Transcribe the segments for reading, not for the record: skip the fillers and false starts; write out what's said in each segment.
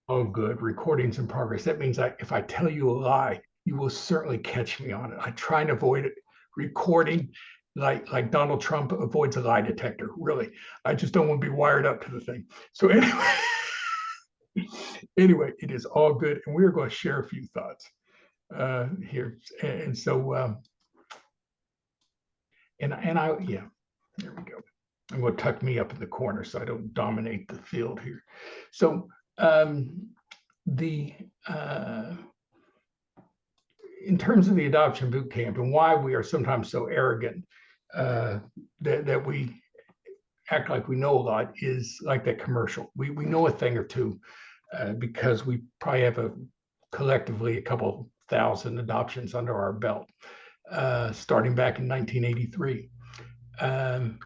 Oh, good. Recordings in progress. That means if I tell you a lie, you will certainly catch me on it. I try and avoid it. Recording, like Donald Trump avoids a lie detector. Really, I just don't want to be wired up to the thing. So anyway, anyway, it is all good, and we are going to share a few thoughts here. And so, and I yeah, there we go. I'm going to tuck me up in the corner so I don't dominate the field here. So the in terms of the adoption boot camp and why we are sometimes so arrogant uh, that we act like we know a lot is like that commercial. We know a thing or two because we probably have collectively a couple thousand adoptions under our belt, starting back in 1983. Um,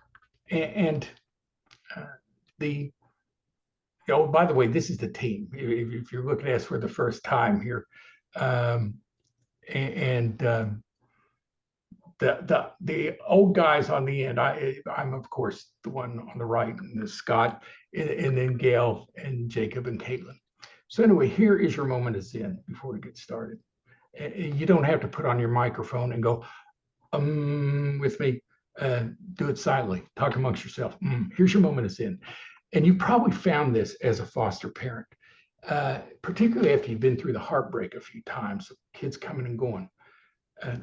and the Oh, by the way, this is the team. If you're looking at us for the first time here, um, and the old guys on the end. I'm of course the one on the right, and Scott, and then Gail and Jacob and Kaitlyn. So anyway, here is your moment of Zen before we get started. And you don't have to put on your microphone and go with me. Do it silently. Talk amongst yourself. Here's your moment of Zen. And you probably found this as a foster parent, particularly after you've been through the heartbreak a few times, kids coming and going. Uh,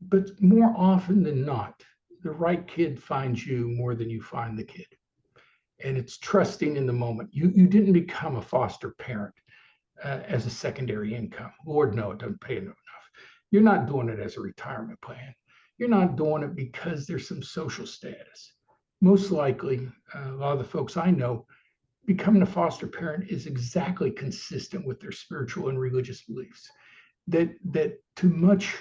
but more often than not, the right kid finds you more than you find the kid. And it's trusting in the moment. You didn't become a foster parent as a secondary income. Lord, no, it doesn't pay enough. You're not doing it as a retirement plan. You're not doing it because there's some social status. Most likely, a lot of the folks I know, becoming a foster parent is exactly consistent with their spiritual and religious beliefs. That too much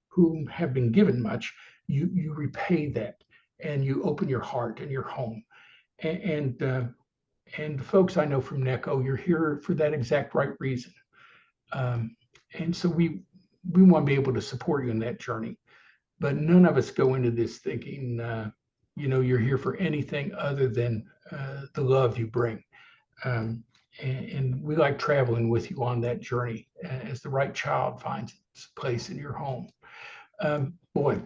whom have been given much, you repay that, and you open your heart and your home. And folks I know from Necco, you're here for that exact right reason. Um, and so we want to be able to support you in that journey. But none of us go into this thinking, you're here for anything other than the love you bring. Um, and we like traveling with you on that journey as the right child finds its place in your home. Boy,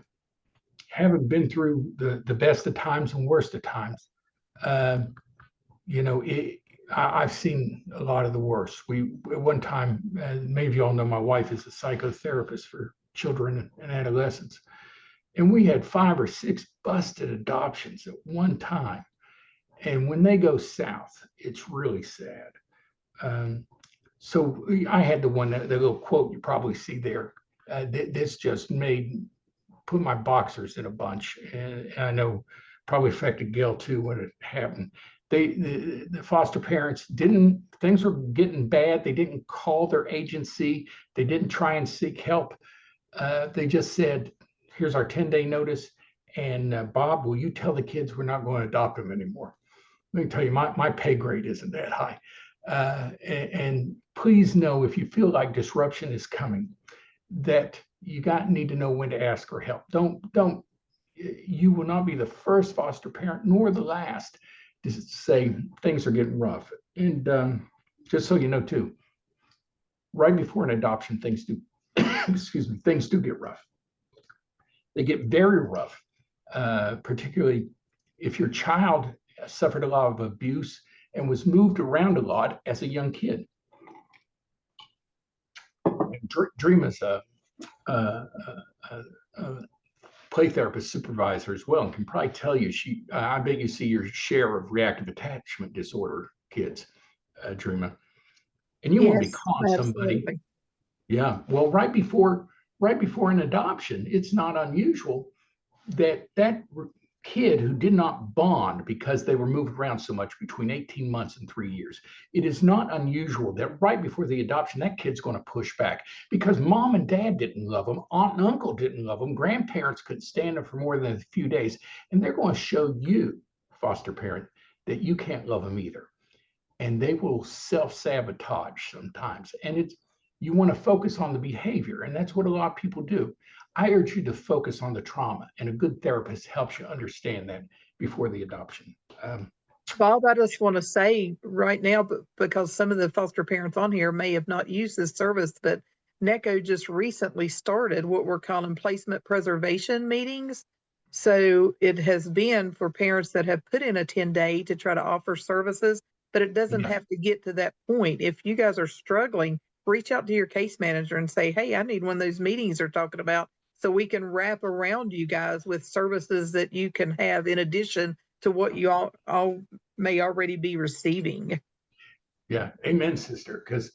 having been through the best of times and worst of times, uh, I've seen a lot of the worst. We at one time, many of you all know, my wife is a psychotherapist for children and adolescents, and we had 5 or 6 busted adoptions at one time. And when they go south, it's really sad. Um, so I had the little quote you probably see there. This just put my boxers in a bunch, and I know probably affected Gail too when it happened. The foster parents didn't, things were getting bad. They didn't call their agency. They didn't try and seek help. They just said, here's our 10-day notice. And Bob, will you tell the kids we're not going to adopt them anymore? Let me tell you, my pay grade isn't that high. And please know, if you feel like disruption is coming, that you need to know when to ask for help. Don't You will not be the first foster parent nor the last to say things are getting rough. And just so you know too, right before an adoption, things do excuse me, things do get rough. They get very rough, particularly if your child suffered a lot of abuse and was moved around a lot as a young kid. Dream is a play therapist supervisor as well, and can probably tell you, I bet you see your share of reactive attachment disorder kids, Dreama, and you won't be Yes, calling somebody. absolutely. Yeah, well, right before an adoption, it's not unusual that kid who did not bond because they were moved around so much between 18 months and 3 years, it is not unusual that right before the adoption, that kid's going to push back because mom and dad didn't love them, aunt and uncle didn't love them, grandparents couldn't stand them for more than a few days. And they're going to show you, foster parent, that you can't love them either. And they will self-sabotage sometimes. And you want to focus on the behavior, and that's what a lot of people do. I urge you to focus on the trauma, and a good therapist helps you understand that before the adoption. Bob, I just want to say right now, because some of the foster parents on here may have not used this service, but Necco just recently started what we're calling placement preservation meetings. So it has been for parents that have put in a 10-day to try to offer services, but it doesn't have to get to that point. If you guys are struggling, reach out to your case manager and say, hey, I need one of those meetings they're talking about so we can wrap around you guys with services that you can have in addition to what you all may already be receiving. Yeah, amen, sister. Because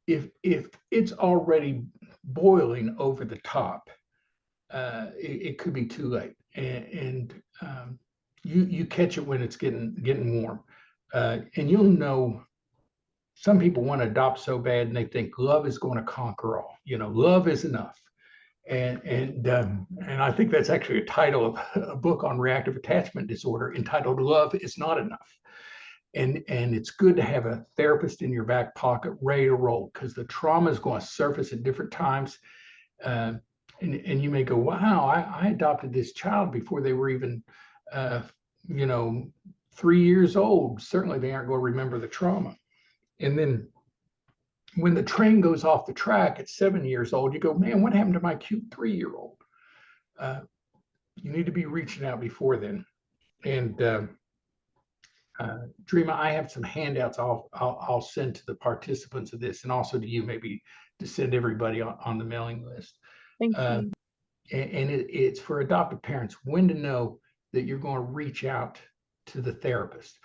if it's already boiling over the top, it could be too late, and you catch it when it's getting warm, and you'll know. Some people want to adopt so bad, and they think love is going to conquer all. Love is enough, and I think that's actually a title of a book on reactive attachment disorder entitled "Love Is Not Enough." And it's good to have a therapist in your back pocket ready to roll, because the trauma is going to surface at different times. And you may go, wow, I adopted this child before they were even, uh, 3 years old. Certainly they aren't going to remember the trauma. And then when the train goes off the track at 7 years old, you go, man, what happened to my cute 3-year-old? You need to be reaching out before then. And Dreama, I have some handouts I'll send to the participants of this, and also to you, maybe to send everybody on the mailing list. Thank you. And it's for adoptive parents when to know that you're going to reach out to the therapist.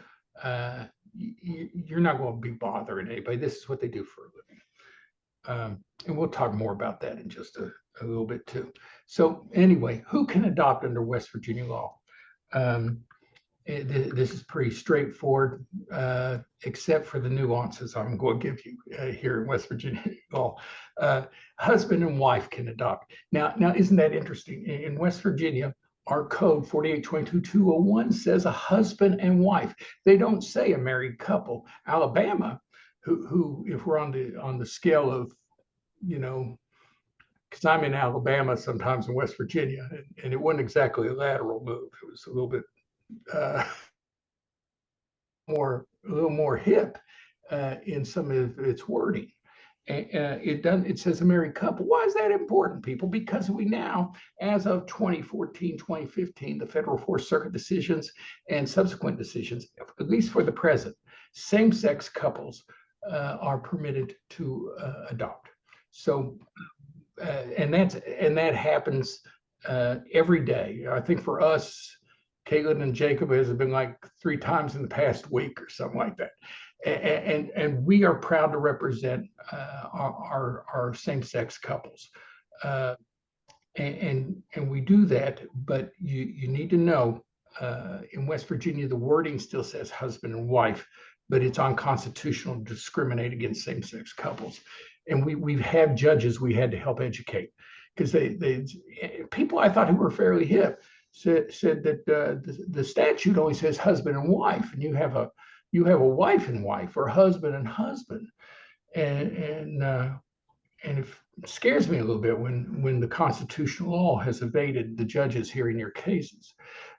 You're not going to be bothering anybody. This is what they do for a living. And we'll talk more about that in just a little bit too. So anyway, who can adopt under West Virginia law? This is pretty straightforward, except for the nuances I'm going to give you here in West Virginia law. Husband and wife can adopt. Now, isn't that interesting? In West Virginia, our code 4822-201 says a husband and wife. They don't say a married couple. Alabama, who if we're on the scale of, because I'm in Alabama sometimes in West Virginia, and it wasn't exactly a lateral move. It was a little bit a little more hip in some of its wording. It says a married couple. Why is that important, people? Because we now, as of 2014, 2015, the federal Fourth Circuit decisions and subsequent decisions, at least for the present, same-sex couples are permitted to adopt. So, and that happens every day. I think for us, Kaitlyn and Jacob has been like 3 times in the past week or something like that. And we are proud to represent our same-sex couples. And we do that, but you need to know in West Virginia, the wording still says husband and wife, but it's unconstitutional to discriminate against same-sex couples. And we've had judges we had to help educate, because they people I thought who were fairly hip said that the statute only says husband and wife, and you have a wife and wife, or husband and husband, and it scares me a little bit when the constitutional law has evaded the judges hearing your cases.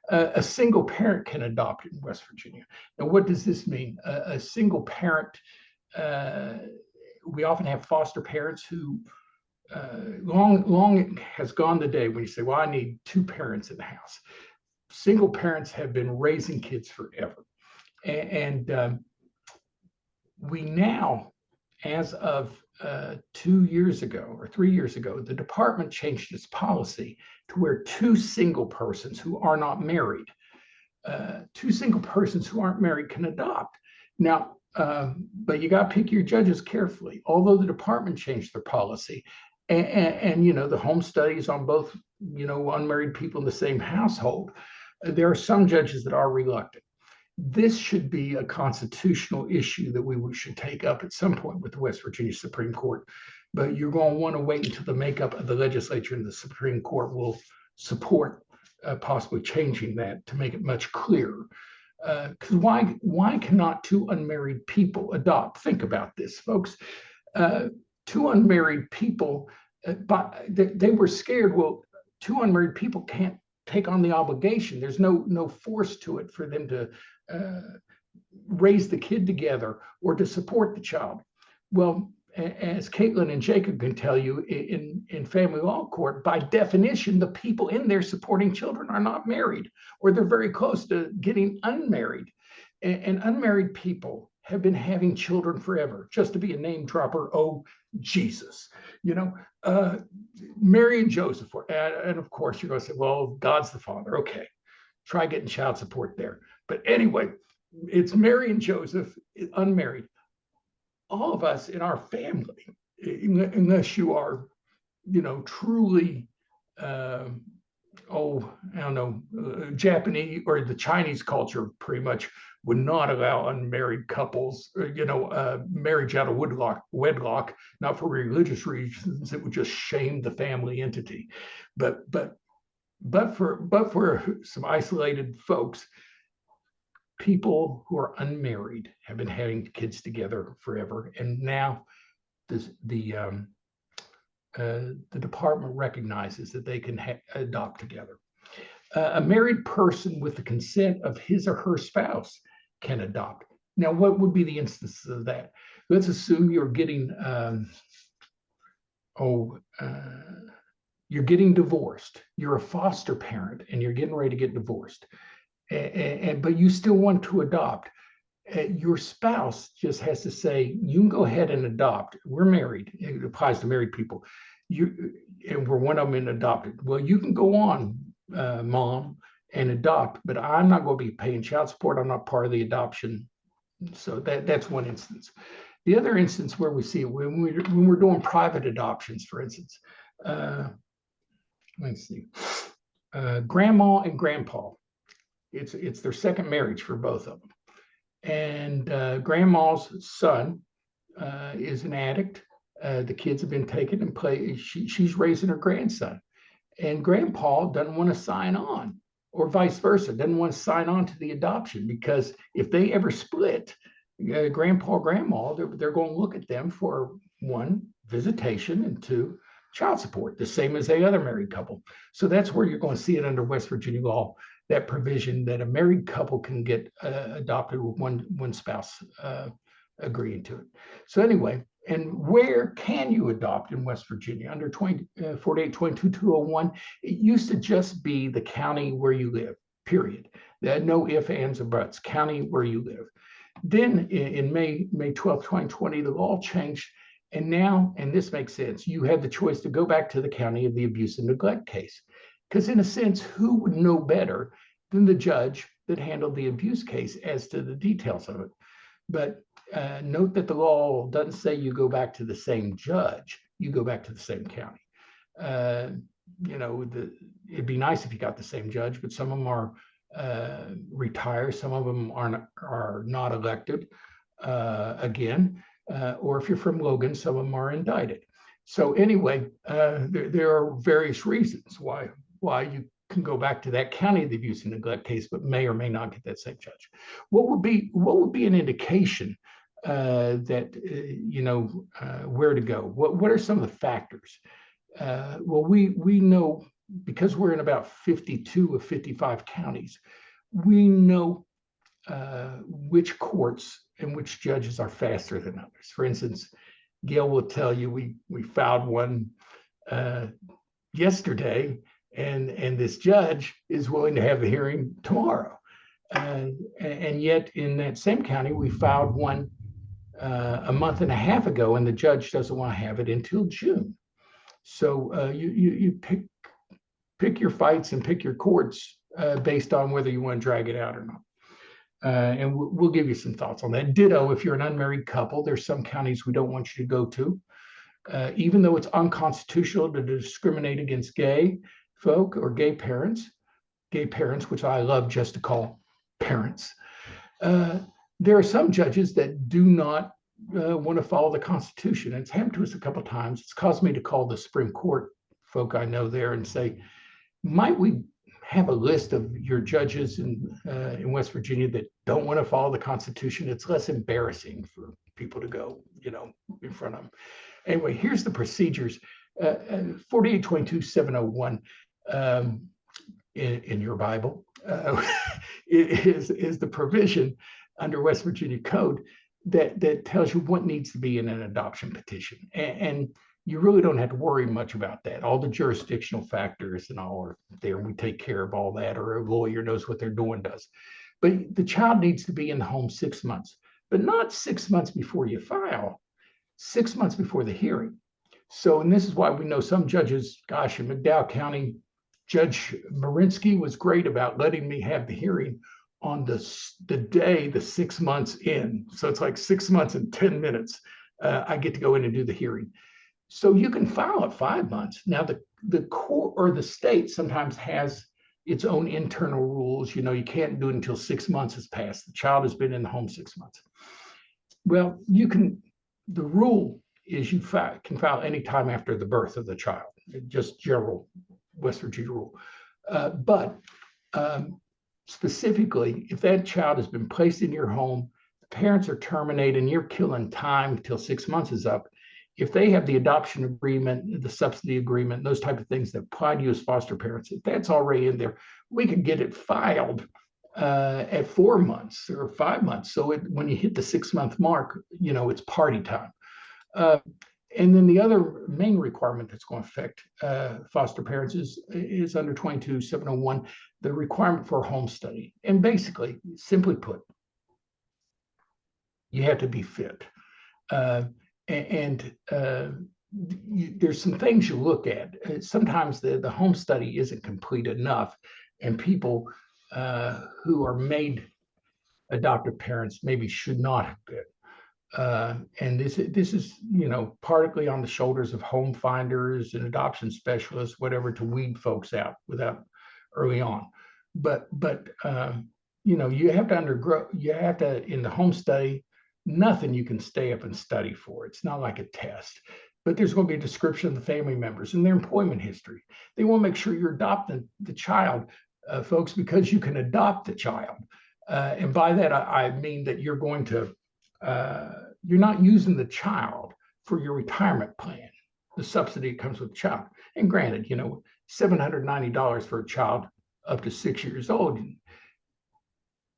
A single parent can adopt in West Virginia. Now, what does this mean? A single parent. We often have foster parents who. Long has gone the day when you say, well, I need 2 parents in the house. Single parents have been raising kids forever. And we now, as of 2 years ago or 3 years ago, the department changed its policy to where 2 single persons who are not married, 2 single persons who aren't married can adopt. Now, but you got to pick your judges carefully. Although the department changed their policy, and the home studies on both, unmarried people in the same household, there are some judges that are reluctant. This should be a constitutional issue that we should take up at some point with the West Virginia Supreme Court. But you're going to want to wait until the makeup of the legislature and the Supreme Court will support possibly changing that to make it much clearer. Because why cannot 2 unmarried people adopt? Think about this, folks. 2 unmarried people, but they were scared. Well, 2 unmarried people can't take on the obligation. There's no force to it for them to raise the kid together or to support the child. Well, as Kaitlyn and Jacob can tell you, in family law court, by definition, the people in there supporting children are not married, or they're very close to getting unmarried. And unmarried people have been having children forever. Just to be a name dropper, oh, Jesus. Mary and Joseph were, and of course you're going to say, well, God's the father. Okay, try getting child support there. But anyway, it's Mary and Joseph, unmarried. All of us in our family, unless you are, truly, I don't know, Japanese or the Chinese culture pretty much would not allow unmarried couples, marriage out of wedlock, not for religious reasons. It would just shame the family entity. But for some isolated folks, people who are unmarried have been having kids together forever, and now the department recognizes that they can adopt together. A married person with the consent of his or her spouse can adopt. Now, what would be the instances of that? Let's assume you're getting you're getting divorced. You're a foster parent and you're getting ready to get divorced. But you still want to adopt. Your spouse just has to say, you can go ahead and adopt. We're married. It applies to married people. And we're one of them in adopted. Well, you can go on, mom, and adopt, but I'm not going to be paying child support. I'm not part of the adoption. So that's one instance. The other instance where we see it, when we're doing private adoptions, for instance, let's see, grandma and grandpa. It's their second marriage for both of them. And grandma's son is an addict. The kids have been taken and played. She's raising her grandson. And grandpa doesn't want to sign on, or vice versa, doesn't want to sign on to the adoption, because if they ever split, grandpa, grandma, they're going to look at them for, one, visitation, and two, child support, the same as the other married couple. So that's where you're going to see it under West Virginia law, that provision that a married couple can get adopted with one spouse agreeing to it. So anyway, and where can you adopt in West Virginia? Under 4822-201, it used to just be the county where you live, period. There had no ifs, ands, or buts, county where you live. Then in May 12, 2020, the law changed. And now, and this makes sense, you have the choice to go back to the county of the abuse and neglect case. Because in a sense, who would know better than the judge that handled the abuse case as to the details of it? But note that the law doesn't say you go back to the same judge, you go back to the same county. It'd be nice if you got the same judge, but some of them are retired, some of them are not elected again, or if you're from Logan, some of them are indicted. So anyway, there are various reasons why you can go back to that county of the abuse and neglect case, but may or may not get that same judge. What would be an indication that where to go? What are some of the factors? Well, we know, because we're in about 52 of 55 counties, we know which courts and which judges are faster than others. For instance, Gail will tell you we filed one yesterday, and this judge is willing to have the hearing tomorrow. And yet in that same county, we filed one a month and a half ago, and the judge doesn't want to have it until June. So you pick your fights and pick your courts based on whether you want to drag it out or not. And we'll give you some thoughts on that. Ditto, if you're an unmarried couple, there's some counties we don't want you to go to. Even though it's unconstitutional to discriminate against gay folk or gay parents, which I love just to call parents. There are some judges that do not want to follow the Constitution. And it's happened to us a couple of times. It's caused me to call the Supreme Court folk I know there and say, might we have a list of your judges in West Virginia that don't want to follow the Constitution? It's less embarrassing for people to go, in front of them. Anyway, here's the procedures. 4822-701. in your Bible, is the provision under West Virginia code that tells you what needs to be in an adoption petition. And you really don't have to worry much about that. All the jurisdictional factors and all are there. We take care of all that, or a lawyer knows what they're doing does. But the child needs to be in the home 6 months, but not 6 months before you file, 6 months before the hearing. So, and this is why we know some judges, gosh, in McDowell County, Judge Marinsky was great about letting me have the hearing on the day the 6 months in. So it's like 6 months and 10 minutes. I get to go in and do the hearing. So you can file at 5 months. Now the court or the state sometimes has its own internal rules. You know, you can't do it until 6 months has passed. The child has been in the home 6 months. Well, the rule is you can file anytime after the birth of the child, just general West Virginia rule. But specifically, if that child has been placed in your home, the parents are terminated, and you're killing time till 6 months is up. If they have the adoption agreement, the subsidy agreement, those type of things that apply to you as foster parents, if that's already in there, we can get it filed at 4 months or 5 months. So when you hit the 6 month mark, you know, it's party time. And then the other main requirement that's going to affect foster parents is under 22-701, the requirement for a home study. And basically, simply put, you have to be fit. There's some things you look at. Sometimes the home study isn't complete enough, and people who are made adoptive parents maybe should not have been. And this is, you know, partly on the shoulders of home finders and adoption specialists, whatever, to weed folks out without early on. But you know, you have to in the home study, nothing you can stay up and study for. It's not like a test, but there's going to be a description of the family members and their employment history. They want to make sure you're adopting the child, folks, because you can adopt the child. And by that, I mean that you're going to you're not using the child for your retirement plan. The subsidy comes with the child. And granted, you know, $790 for a child up to 6 years old.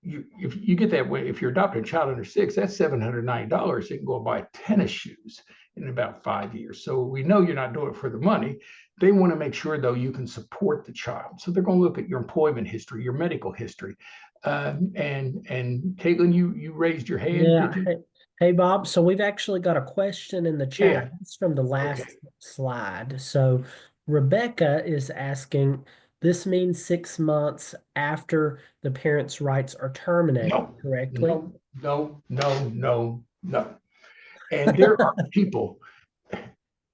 If you get that way, if you're adopting a child under 6, that's $790. You can go buy tennis shoes in about 5 years. So we know you're not doing it for the money. They want to make sure, though, you can support the child. So they're going to look at your employment history, your medical history. And Kaitlyn, you raised your hand. Yeah. Hey, Bob. So we've actually got a question in the chat. Yeah. It's from the last slide. So Rebecca is asking, this means 6 months after the parents' rights are terminated, correctly? No. And there are people,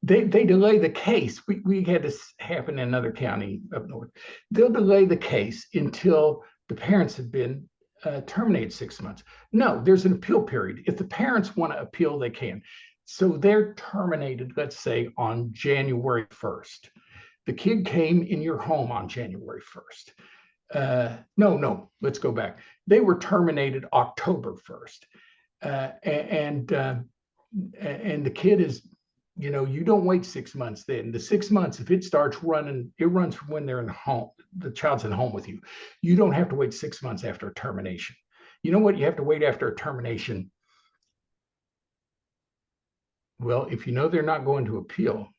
they delay the case. We had this happen in another county up north. They'll delay the case until the parents have been terminated 6 months. No, there's an appeal period. If the parents want to appeal, they can. So they're terminated, let's say, on January 1st. The kid came in your home on January 1st. No, let's go back. They were terminated October 1st. And the kid is, you know, you don't wait 6 months then. The 6 months, if it starts running, it runs from when they're in the home, the child's in home with you. You don't have to wait 6 months after a termination. You know what you have to wait after a termination? Well, if you know they're not going to appeal,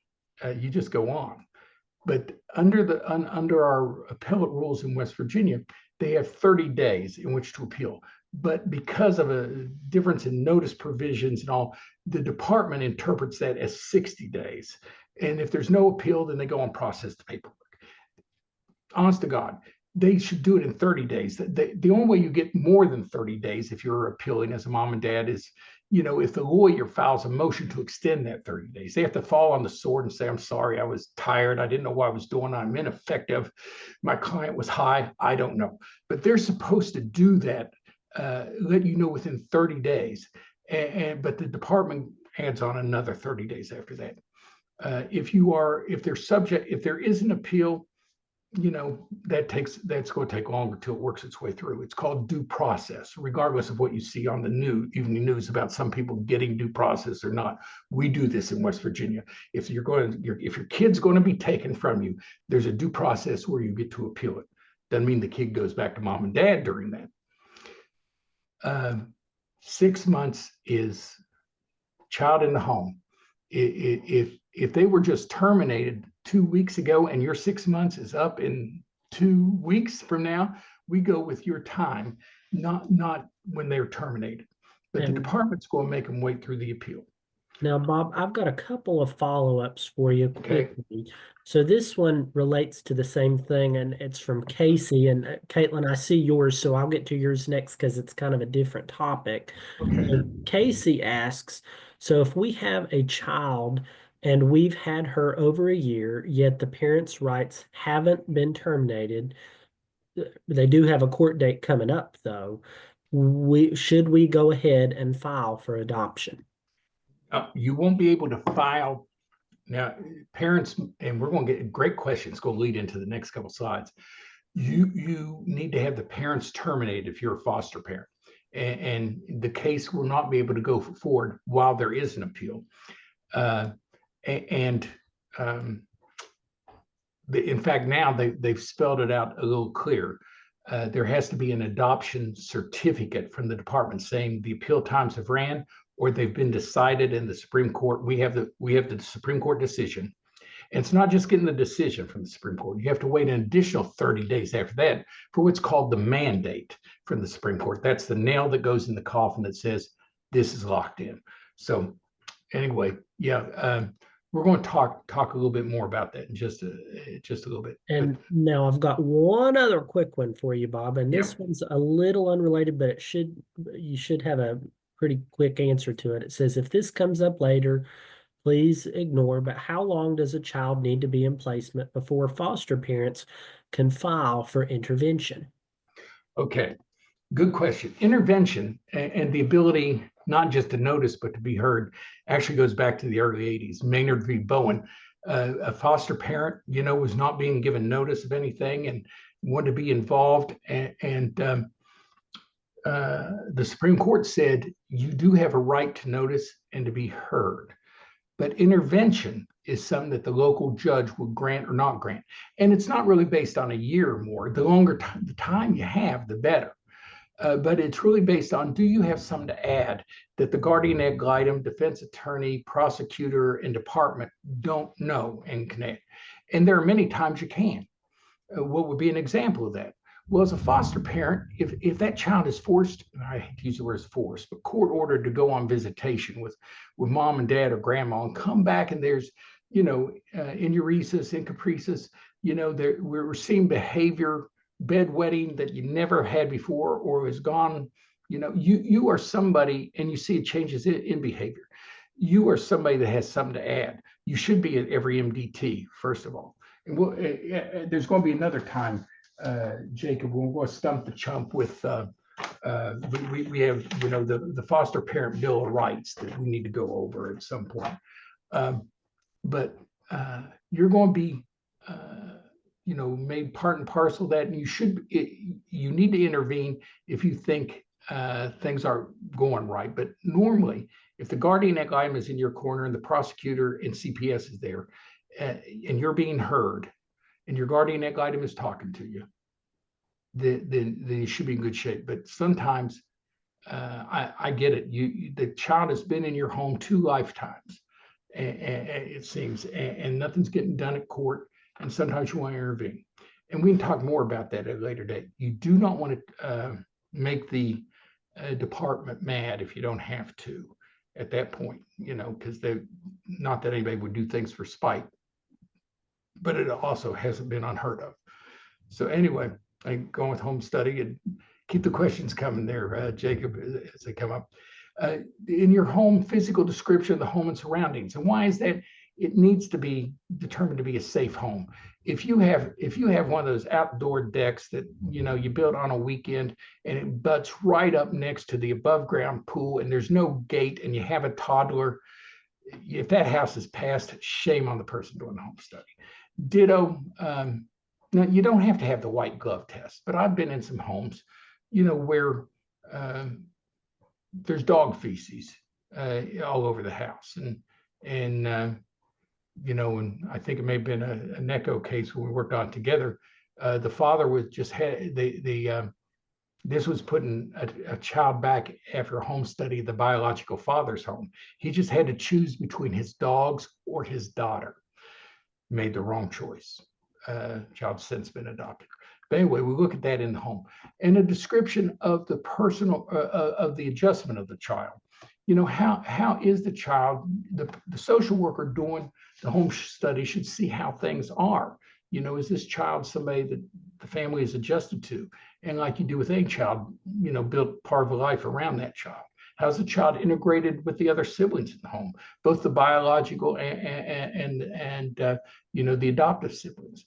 you just go on. But under our appellate rules in West Virginia, they have 30 days in which to appeal. But because of a difference in notice provisions and all, the department interprets that as 60 days. And if there's no appeal, then they go and process the paperwork. Honest to God, they should do it in 30 days. The only way you get more than 30 days if you're appealing as a mom and dad is, you know, if the lawyer files a motion to extend that 30 days. They have to fall on the sword and say, I'm sorry, I was tired. I didn't know what I was doing. I'm ineffective. My client was high. I don't know. But they're supposed to do that, let you know within 30 days. But the department adds on another 30 days after that. If there is an appeal, you know, that's going to take longer till it works its way through. It's called due process, regardless of what you see on the evening news about some people getting due process or not. We do this in West Virginia. If your kid's going to be taken from you, there's a due process where you get to appeal it. Doesn't mean the kid goes back to mom and dad during that. 6 months is child in the home. If they were just terminated 2 weeks ago and your 6 months is up in 2 weeks from now, we go with your time, not when they're terminated. But the department's going to make them wait through the appeal. Now, Bob, I've got a couple of follow-ups for you Okay. quickly. So this one relates to the same thing, and it's from Casey. And Kaitlyn, I see yours, so I'll get to yours next because it's kind of a different topic. Okay. So Casey asks, so if we have a child and we've had her over a year, yet the parents' rights haven't been terminated, they do have a court date coming up, though. Should we go ahead and file for adoption? You won't be able to file. Now, parents, and we're going to get great questions, going to lead into the next couple slides. You need to have the parents terminated if you're a foster parent. And the case will not be able to go forward while there is an appeal. In fact, now they've spelled it out a little clearer. There has to be an adoption certificate from the department saying the appeal times have ran or they've been decided in the Supreme Court. We have the Supreme Court decision. And it's not just getting the decision from the Supreme Court. You have to wait an additional 30 days after that for what's called the mandate from the Supreme Court. That's the nail that goes in the coffin that says this is locked in. So anyway, yeah, we're going to talk a little bit more about that in just a little bit. And now I've got one other quick one for you, Bob, and this one's a little unrelated, but you should have a pretty quick answer to it. It says, if this comes up later, please ignore, but how long does a child need to be in placement before foster parents can file for intervention? Okay, good question. Intervention and the ability not just to notice, but to be heard actually goes back to the early 80s. Maynard v. Bowen, a foster parent, was not being given notice of anything and wanted to be involved. The Supreme Court said you do have a right to notice and to be heard. But intervention is something that the local judge will grant or not grant. And it's not really based on a year or more. The longer the time you have, the better. But it's really based on, do you have something to add that the guardian ad litem, defense attorney, prosecutor, and department don't know and connect? And there are many times you can. What would be an example of that? Well, as a foster parent, if that child is forced, I hate to use the word forced, but court ordered to go on visitation with mom and dad or grandma and come back and there's, enuresis and caprices, we're seeing behavior, bedwetting that you never had before or is gone. You are somebody and you see changes in behavior. You are somebody that has something to add. You should be at every MDT, first of all. And there's going to be another time, Jacob, we'll stump the chump with we have the foster parent bill of rights that we need to go over at some point. But you're going to be made part and parcel of that, and you need to intervene if you think things aren't going right. But normally, if the guardian ad litem is in your corner and the prosecutor and CPS is there, and you're being heard, and your guardian ad litem is talking to you, then you should be in good shape. But sometimes, I get it. The child has been in your home 2 lifetimes, and it seems, and nothing's getting done at court. And sometimes you want to intervene. And we can talk more about that at a later date. You do not want to make the department mad if you don't have to at that point, because not that anybody would do things for spite, but it also hasn't been unheard of. So anyway, I go with home study and keep the questions coming there, Jacob, as they come up. In your home, physical description of the home and surroundings. And why is that? It needs to be determined to be a safe home. If you have one of those outdoor decks that you built on a weekend and it butts right up next to the above ground pool and there's no gate and you have a toddler, if that house is passed, shame on the person doing the home study. Ditto. Now you don't have to have the white glove test, but I've been in some homes, where there's dog feces all over the house, and I think it may have been a Necco case when we worked on it together. The father was just had this was putting a child back after a home study of the biological father's home. He just had to choose between his dogs or his daughter. Made the wrong choice. Child's since been adopted. But anyway, we look at that in the home and a description of the personal of the adjustment of the child. You know, how is the child, the social worker doing the home study should see how things are. You know, is this child somebody that the family is adjusted to? And like you do with any child, you know, build part of a life around that child. How's the child integrated with the other siblings in the home, both the biological and you know, the adoptive siblings?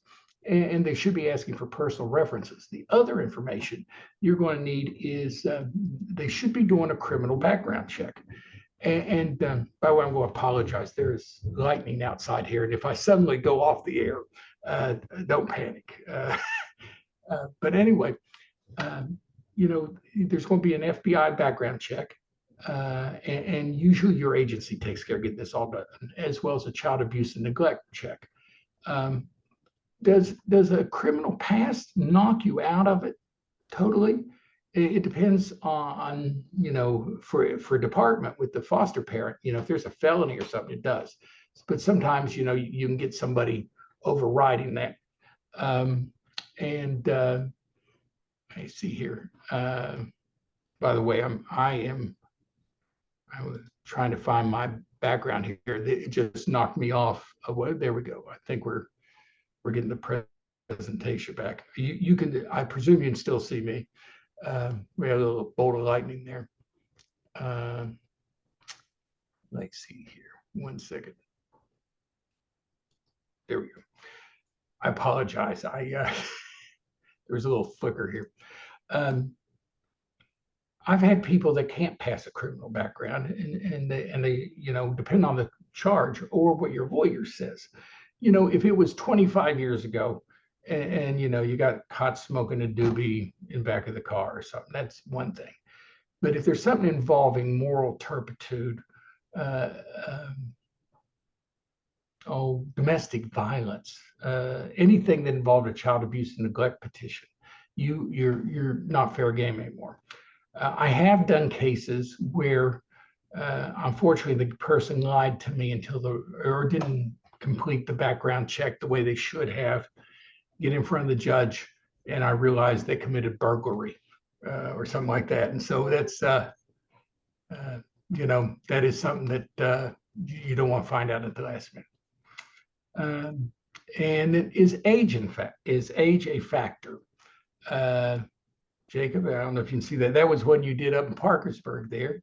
And they should be asking for personal references. The other information you're going to need is they should be doing a criminal background check. And by the way, I'm going to apologize. There's lightning outside here. And if I suddenly go off the air, don't panic. But anyway, you know, there's going to be an FBI background check. And usually your agency takes care of getting this all done, as well as a child abuse and neglect check. Does a criminal past knock you out of it totally? It depends on, you know, for department with the foster parent, you know, if there's a felony or something, it does. But sometimes, you know, you can get somebody overriding that. I see here. By the way, I was trying to find my background here. It just knocked me off. There we go. I think we're getting the presentation back. You can, I presume you can still see me. We have a little bolt of lightning there. Let's see here. 1 second. There we go. I apologize. There was a little flicker here. I've had people that can't pass a criminal background, and they you know, depend on the charge or what your lawyer says. You know, if it was 25 years ago, and you know, you got caught smoking a doobie in back of the car or something, that's one thing. But if there's something involving moral turpitude, domestic violence, anything that involved a child abuse and neglect petition, you're not fair game anymore. I have done cases where, unfortunately, the person lied to me or didn't complete the background check the way they should have, get in front of the judge, and I realized they committed burglary or something like that. And so that's, you know, that is something that you don't want to find out at the last minute. And is age a factor? Jacob, I don't know if you can see that. That was one you did up in Parkersburg there.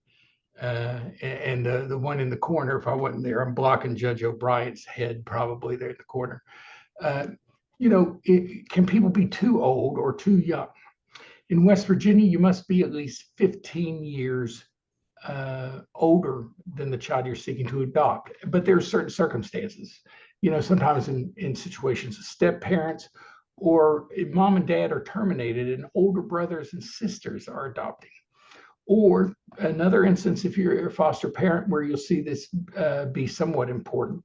And the one in the corner, if I wasn't there, I'm blocking Judge O'Brien's head probably there in the corner. You know, can people be too old or too young? In West Virginia, you must be at least 15 years older than the child you're seeking to adopt. But there are certain circumstances, you know, sometimes in situations of step parents, or if mom and dad are terminated and older brothers and sisters are adopting. Or another instance, if you're a foster parent, where you'll see this be somewhat important,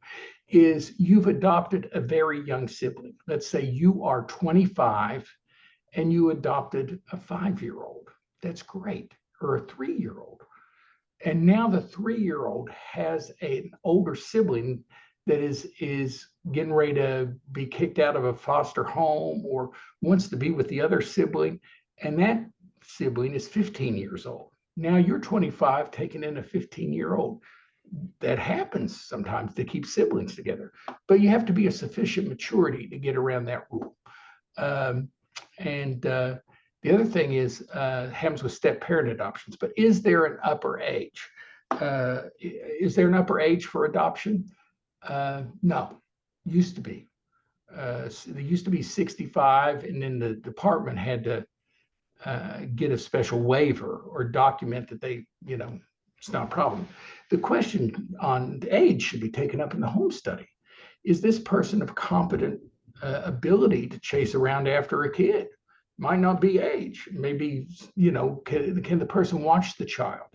is you've adopted a very young sibling. Let's say you are 25 and you adopted a 5-year-old. That's great. Or a 3-year-old. And now the 3-year-old has an older sibling that is getting ready to be kicked out of a foster home or wants to be with the other sibling. And that sibling is 15 years old. Now you're 25 taking in a 15-year-old. That happens sometimes to keep siblings together, but you have to be a sufficient maturity to get around that rule. The other thing is happens with step parent adoptions, but is there an upper age? Is there an upper age for adoption? No, used to be. There used to be 65, and then the department had to get a special waiver or document that they, you know, it's not a problem. The question on the age should be taken up in the home study. Is this person of competent ability to chase around after a kid? Might not be age. Maybe, you know, can the person watch the child?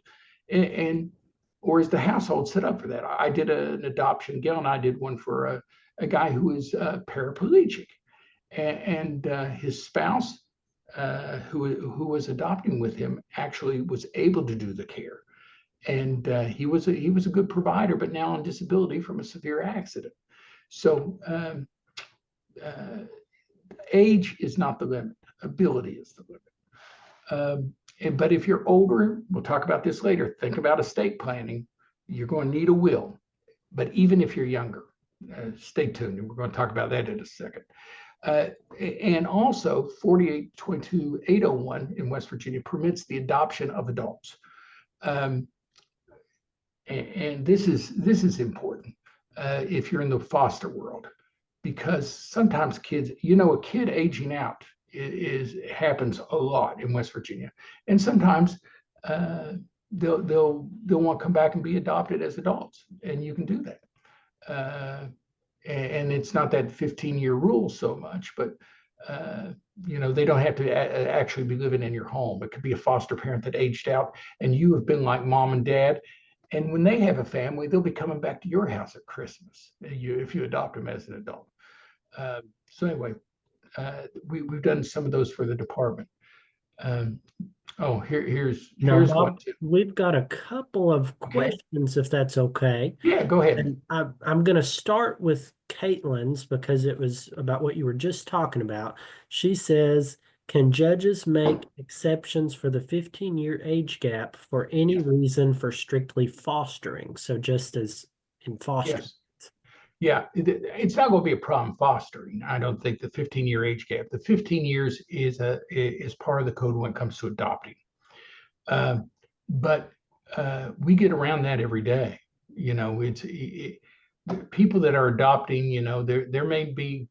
Or is the household set up for that? I did an adoption, Gail and I did one for a guy who was paraplegic. and his spouse, who was adopting with him, actually was able to do the care. And he was a good provider, but now on disability from a severe accident. So age is not the limit. Ability is the limit. But if you're older, we'll talk about this later. Think about estate planning. You're going to need a will. But even if you're younger, stay tuned, and we're going to talk about that in a second. And also 4822-801 in West Virginia permits the adoption of adults. And this is important if you're in the foster world, because sometimes kids, a kid aging out happens a lot in West Virginia, and sometimes they'll want to come back and be adopted as adults, and you can do that. And it's not that 15-year rule so much, but they don't have to actually be living in your home. It could be a foster parent that aged out, and you have been like mom and dad. And when they have a family, they'll be coming back to your house at Christmas if you adopt them as an adult. So anyway, we've done some of those for the department. Here's Bob, one too. We've got a couple of questions, if that's okay. Yeah, go ahead. And I'm going to start with Kaitlyn's because it was about what you were just talking about. She says, can judges make exceptions for the 15-year age gap for any reason for strictly fostering? So just as in fostering. Yes. Yeah, it's not going to be a problem fostering. I don't think the 15-year age gap. The 15 years is part of the code when it comes to adopting. But we get around that every day. People that are adopting. There may be.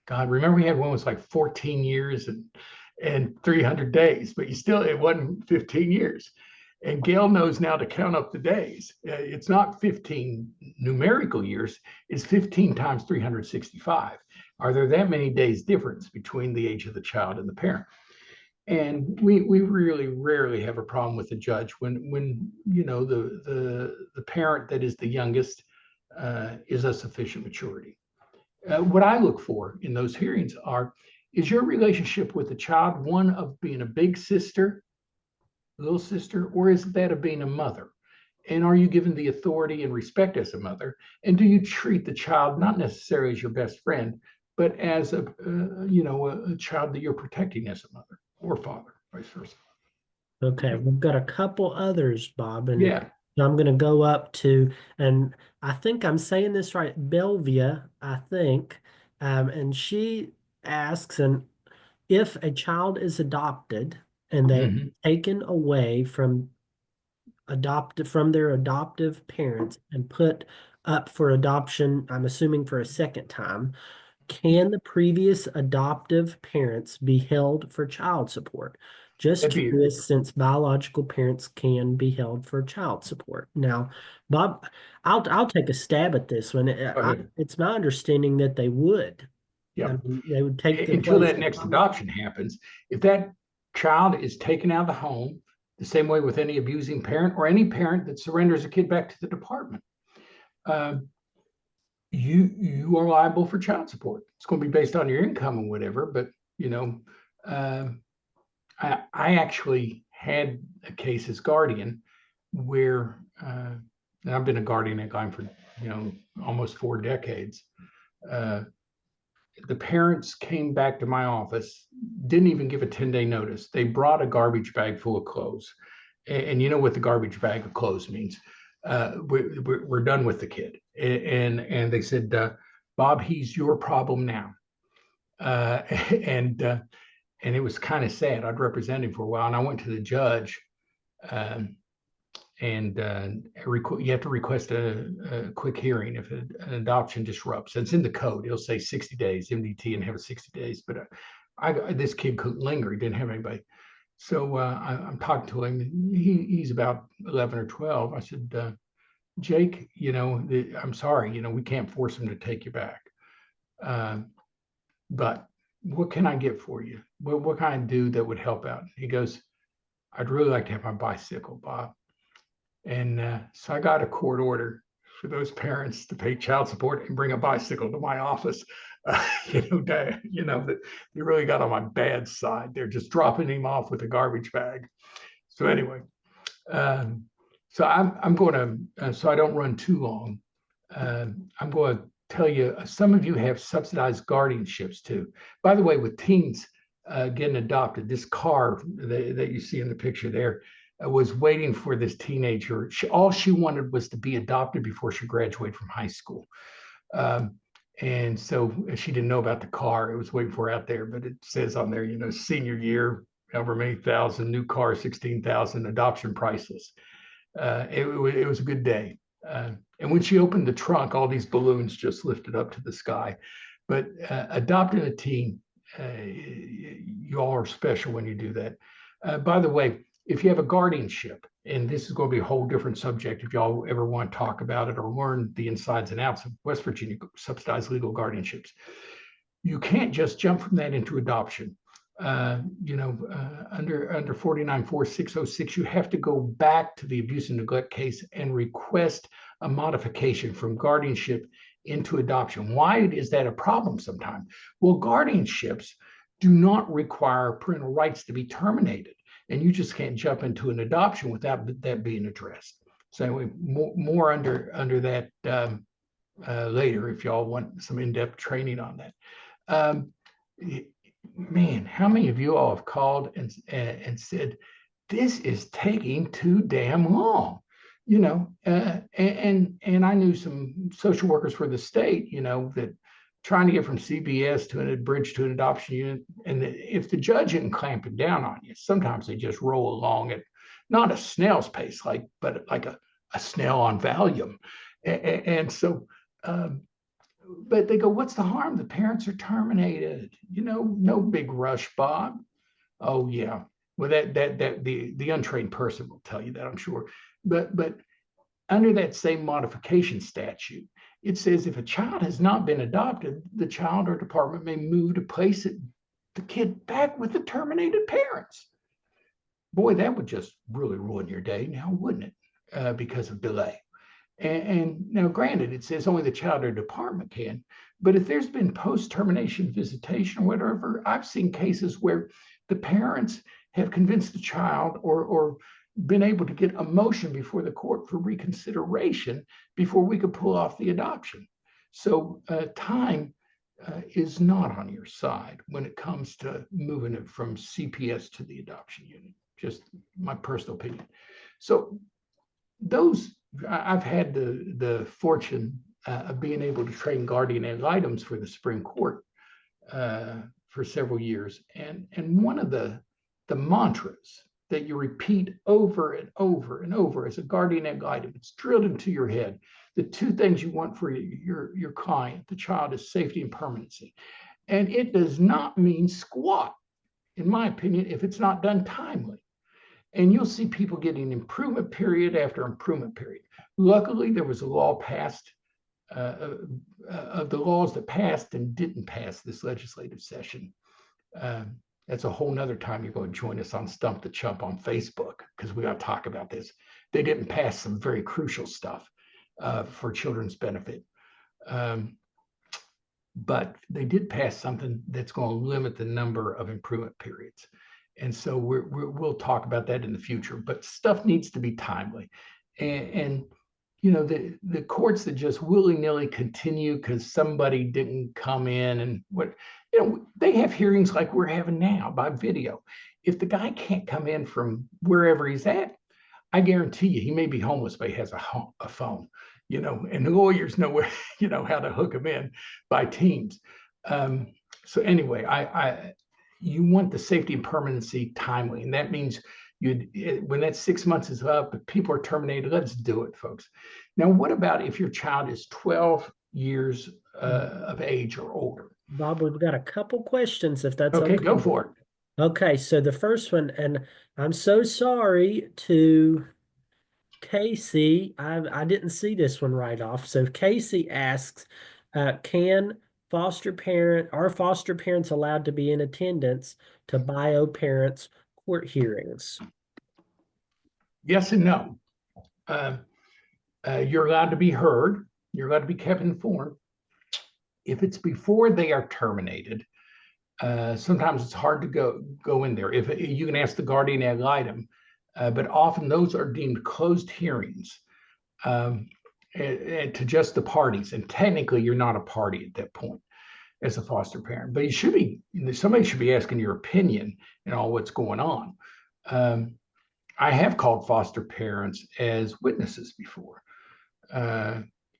God, remember we had one was like 14 years and 300 days, but it wasn't 15 years. And Gail knows now to count up the days. It's not 15 numerical years, it's 15 times 365. Are there that many days difference between the age of the child and the parent? And we really rarely have a problem with the judge when the parent that is the youngest is of sufficient maturity. What I look for in those hearings is your relationship with the child one of being a big sister, little sister, or is that of being a mother? And are you given the authority and respect as a mother? And do you treat the child not necessarily as your best friend, but as a child that you're protecting as a mother or father, vice versa? Okay, we've got a couple others, Bob, and yeah. I'm going to go up to, and I think I'm saying this right, Belvia, I think, and she asks, and if a child is adopted and they're taken away from their adoptive parents and put up for adoption, I'm assuming for a second time, can the previous adoptive parents be held for child support? Just curious, since biological parents can be held for child support. Now, Bob, I'll take a stab at this one. It's my understanding that they would. Yeah, I mean, they would take until that next adoption happens. If that child is taken out of the home, the same way with any abusing parent or any parent that surrenders a kid back to the department, you are liable for child support. It's going to be based on your income and whatever, but I actually had a case as guardian where, and I've been a guardian at Glen for almost 4 decades. The parents came back to my office, didn't even give a 10-day notice. They brought a garbage bag full of clothes, and you know what the garbage bag of clothes means. We're done with the kid, and they said, Bob, he's your problem now. And it was kind of sad. I'd represented him for a while, and I went to the judge, and you have to request a quick hearing if an adoption disrupts. It's in the code. It'll say 60 days, MDT, and have 60 days. But this kid couldn't linger. He didn't have anybody. So I'm talking to him. He's about 11 or 12. I said, Jake, I'm sorry, we can't force him to take you back. But what can I get for you? What can I do that would help out? He goes, I'd really like to have my bicycle, Bob. And so I got a court order for those parents to pay child support and bring a bicycle to my office. That they really got on my bad side. They're just dropping him off with a garbage bag. So anyway, so I'm going to, so I don't run too long. I'm going to tell you, some of you have subsidized guardianships too. By the way, with teens getting adopted, this car that you see in the picture there was waiting for this teenager. All she wanted was to be adopted before she graduated from high school. And so she didn't know about the car. It was waiting for her out there, but it says on there, senior year, however many thousand, new car, 16,000, adoption priceless. It was a good day. And when she opened the trunk, all these balloons just lifted up to the sky. But adopting a teen, you all are special when you do that. By the way, if you have a guardianship, and this is going to be a whole different subject if y'all ever want to talk about it or learn the insides and outs of West Virginia subsidized legal guardianships, you can't just jump from that into adoption. Under 494606, you have to go back to the abuse and neglect case and request a modification from guardianship into adoption. Why is that a problem sometimes? Well, guardianships do not require parental rights to be terminated, and you just can't jump into an adoption without that being addressed. So anyway, more under that later if y'all want some in-depth training on that. Man, how many of you all have called and said, this is taking too damn long? And I knew some social workers for the state, that trying to get from CBS to a bridge to an adoption unit, and if the judge isn't clamping down on you, sometimes they just roll along at not a snail's pace, but like a snail on Valium. And so, but they go, what's the harm? The parents are terminated. No big rush, Bob. Oh yeah. Well, that the untrained person will tell you that, I'm sure. But under that same modification statute, it says if a child has not been adopted, the child or department may move to place the kid back with the terminated parents. Boy, that would just really ruin your day now, wouldn't it? Because of delay. And now, granted, it says only the child or department can, but if there's been post-termination visitation or whatever, I've seen cases where the parents have convinced the child or been able to get a motion before the court for reconsideration before we could pull off the adoption. So time is not on your side when it comes to moving it from CPS to the adoption unit, just my personal opinion. So I've had the fortune of being able to train guardian ad litems for the Supreme Court for several years. And one of the mantras that you repeat over and over and over as a guardian ad litem, it's drilled into your head. The two things you want for your client, the child, is safety and permanency. And it does not mean squat, in my opinion, if it's not done timely. And you'll see people getting improvement period after improvement period. Luckily, there was a law passed, of the laws that passed and didn't pass this legislative session. That's a whole nother time you're going to join us on Stump the Chump on Facebook, because we got to talk about this. They didn't pass some very crucial stuff for children's benefit. But they did pass something that's going to limit the number of improvement periods. And so we'll talk about that in the future, but stuff needs to be timely. And the courts that just willy-nilly continue because somebody didn't come in and they have hearings like we're having now by video. If the guy can't come in from wherever he's at, I guarantee you he may be homeless, but he has a phone, and the lawyers know where, how to hook him in by teams. So anyway, you want the safety and permanency timely, and that means when that 6 months is up, if people are terminated, let's do it, folks. Now, what about if your child is 12 years of age or older? Bob, we've got a couple questions, if that's okay. Go for it. Okay, so the first one, and I'm so sorry to Casey, I didn't see this one right off. So Casey asks, are foster parents allowed to be in attendance to bio parents' court hearings? Yes and no. You're allowed to be heard. You're allowed to be kept informed. If it's before they are terminated, sometimes it's hard to go in there. If you can ask the guardian ad litem, but often those are deemed closed hearings to just the parties. And technically, you're not a party at that point as a foster parent, but somebody should be asking your opinion and all what's going on. I have called foster parents as witnesses before.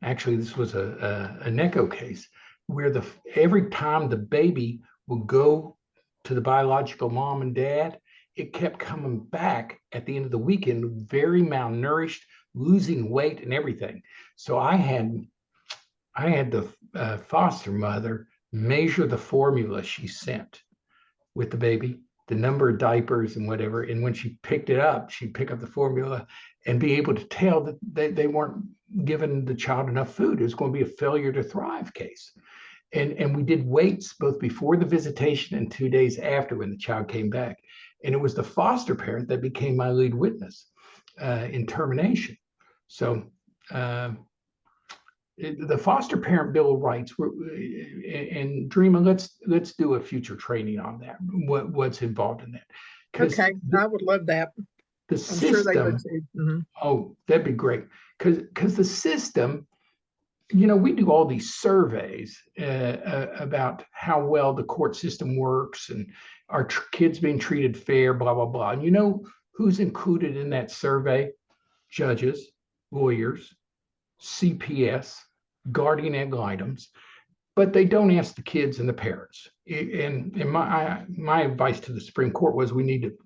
Actually, this was a Necco case where every time the baby would go to the biological mom and dad, it kept coming back at the end of the weekend, very malnourished, losing weight and everything. So I had the foster mother measure the formula she sent with the baby, the number of diapers and whatever. And when she picked it up, she'd pick up the formula and be able to tell that they weren't giving the child enough food. It was going to be a failure to thrive case. And we did weights both before the visitation and 2 days after when the child came back. And it was the foster parent that became my lead witness in termination. So the foster parent bill of rights, and Dreama, let's do a future training on that. What's involved in that? Okay, I would love that. The I'm system, sure they would too. Mhm. oh, that'd be great. Because the system, we do all these surveys about how well the court system works and are kids being treated fair, blah, blah, blah. And you know who's included in that survey? Judges, lawyers, CPS, guardian ad litems, but they don't ask the kids and the parents. And my advice to the Supreme Court was we need to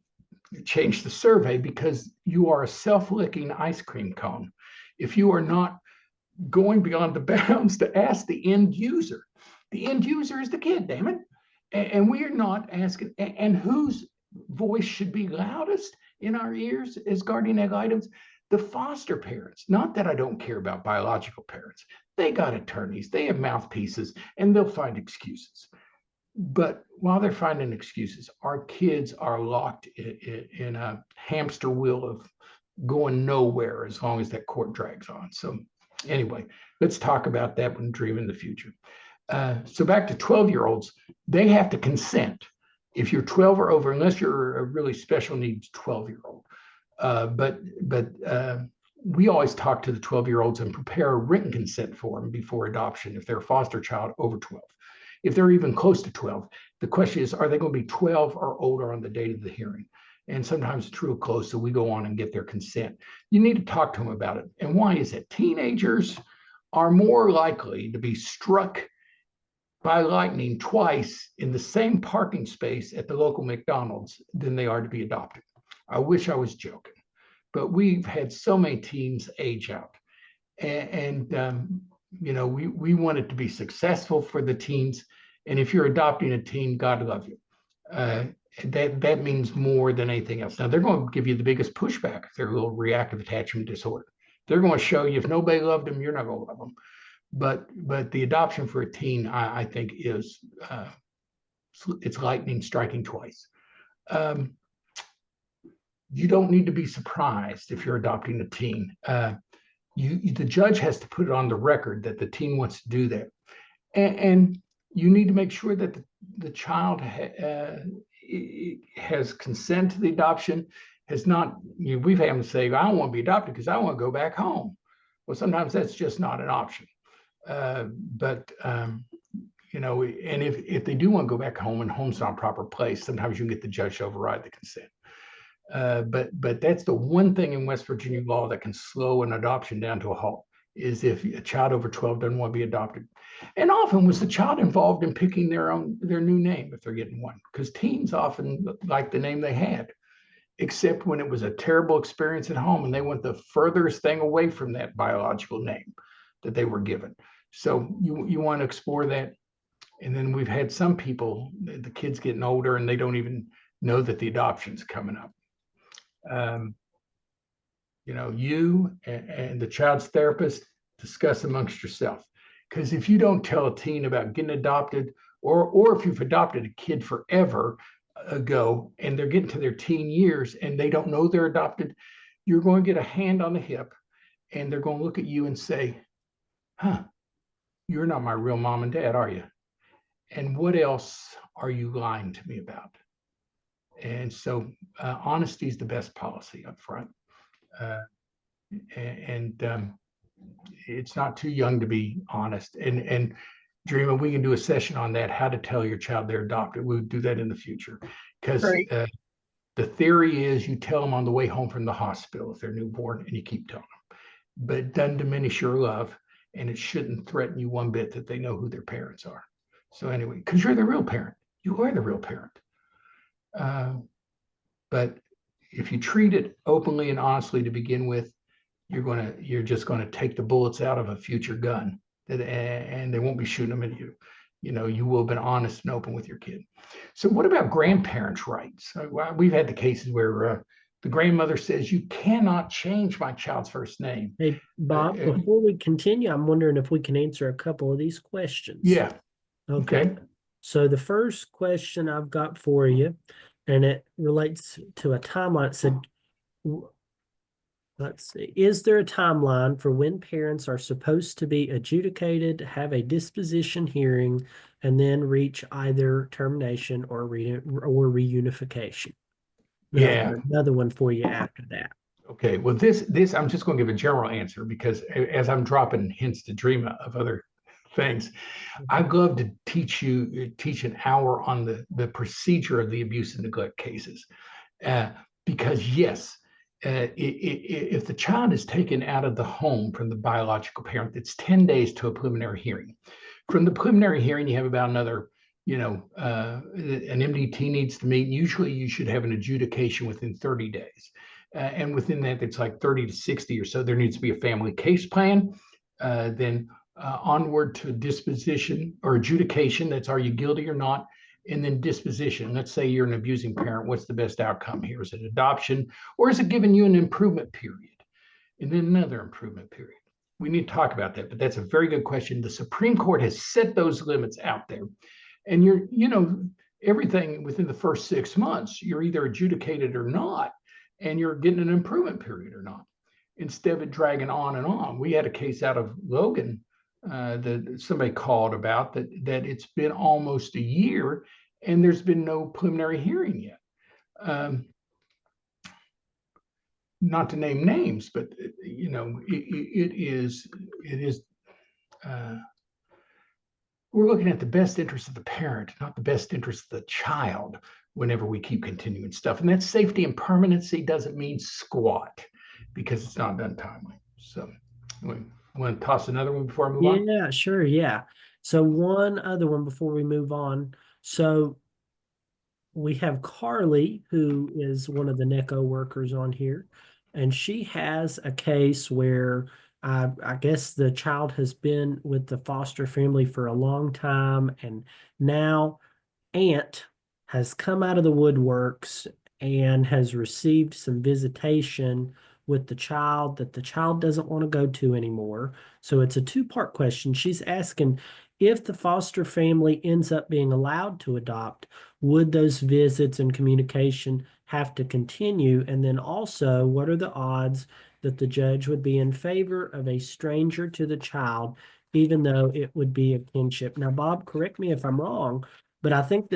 change the survey because you are a self-licking ice cream cone. If you are not going beyond the bounds to ask the end user is the kid, damn it. And we are not asking, and whose voice should be loudest in our ears as guardian ad litems? The foster parents. Not that I don't care about biological parents. They got attorneys, they have mouthpieces, and they'll find excuses. But while they're finding excuses, our kids are locked in a hamster wheel of going nowhere as long as that court drags on. So anyway, let's talk about that when dreaming the future. So back to 12-year-olds, they have to consent. If you're 12 or over, unless you're a really special needs 12-year-old. But we always talk to the 12-year-olds and prepare a written consent form before adoption if they're a foster child over 12. If they're even close to 12, the question is, are they going to be 12 or older on the date of the hearing? And sometimes it's real close, so we go on and get their consent. You need to talk to them about it. And why is it? Teenagers are more likely to be struck by lightning twice in the same parking space at the local McDonald's than they are to be adopted. I wish I was joking, but we've had so many teens age out. And we want it to be successful for the teens. And if you're adopting a teen, God love you. That means more than anything else. Now, they're going to give you the biggest pushback if they're a little reactive attachment disorder. They're going to show you if nobody loved them, you're not going to love them. But the adoption for a teen, I think, is it's lightning striking twice. You don't need to be surprised if you're adopting a teen. The judge has to put it on the record that the teen wants to do that. And you need to make sure that the child has consent to the adoption, has not, we've had them say, I don't want to be adopted because I want to go back home. Well, sometimes that's just not an option. And if they do want to go back home and home's not a proper place, sometimes you can get the judge to override the consent. But that's the one thing in West Virginia law that can slow an adoption down to a halt, is if a child over 12 doesn't want to be adopted. And often was the child involved in picking their new name if they're getting one, because teens often like the name they had, except when it was a terrible experience at home and they went the furthest thing away from that biological name that they were given. So you want to explore that. And then we've had some people, the kids getting older and they don't even know that the adoption's coming up. You and the child's therapist discuss amongst yourself. Because if you don't tell a teen about getting adopted, or if you've adopted a kid forever ago and they're getting to their teen years and they don't know they're adopted, you're going to get a hand on the hip and they're going to look at you and say, huh, you're not my real mom and dad, are you? And what else are you lying to me about? And so honesty is the best policy up front. And it's not too young to be honest. And Dreamer, we can do a session on that, how to tell your child they're adopted. We'll do that in the future. Because the theory is you tell them on the way home from the hospital if they're newborn, and you keep telling them. But it doesn't diminish your love, and it shouldn't threaten you one bit that they know who their parents are. So anyway, because you're the real parent. You are the real parent. But if you treat it openly and honestly to begin with, you're just gonna take the bullets out of a future gun, and they won't be shooting them at you. You know, you will have been honest and open with your kid. So what about grandparents' rights? We've had the cases where the grandmother says, you cannot change my child's first name. Hey, Bob, before we continue, I'm wondering if we can answer a couple of these questions. Yeah. Okay. So the first question I've got for you, and it relates to a timeline. It said, let's see, is there a timeline for when parents are supposed to be adjudicated, have a disposition hearing, and then reach either termination or reunification? Yeah. Another one for you after that. Okay. Well, this I'm just going to give a general answer, because as I'm dropping hints to dream of other things, I'd love to teach an hour on the procedure of the abuse and neglect cases, because yes, if the child is taken out of the home from the biological parent, it's 10 days to a preliminary hearing. From the preliminary hearing, you have about another, an MDT needs to meet. Usually you should have an adjudication within 30 days. And within that, it's like 30 to 60 or so. There needs to be a family case plan. Then onward to disposition or adjudication. That's, are you guilty or not? And then disposition. Let's say you're an abusing parent. What's the best outcome here? Is it adoption, or is it giving you an improvement period and then another improvement period? We need to talk about that, but that's a very good question. The Supreme Court has set those limits out there, and everything within the first 6 months, you're either adjudicated or not, and you're getting an improvement period or not, instead of it dragging on and on. We had a case out of Logan that somebody called about that it's been almost a year and there's been no preliminary hearing yet. Not to name names, but it is we're looking at the best interest of the parent, not the best interest of the child, whenever we keep continuing stuff. And that safety and permanency doesn't mean squat, because it's not done timely. So we want to toss another one before I move on? Yeah, sure. Yeah. So one other one before we move on. So we have Carly, who is one of the Necco workers on here, and she has a case where I guess the child has been with the foster family for a long time, and now aunt has come out of the woodworks and has received some visitation with the child that the child doesn't want to go to anymore. So it's a two-part question. She's asking, if the foster family ends up being allowed to adopt, would those visits and communication have to continue? And then also, what are the odds that the judge would be in favor of a stranger to the child, even though it would be a kinship? Now, Bob, correct me if I'm wrong, but I think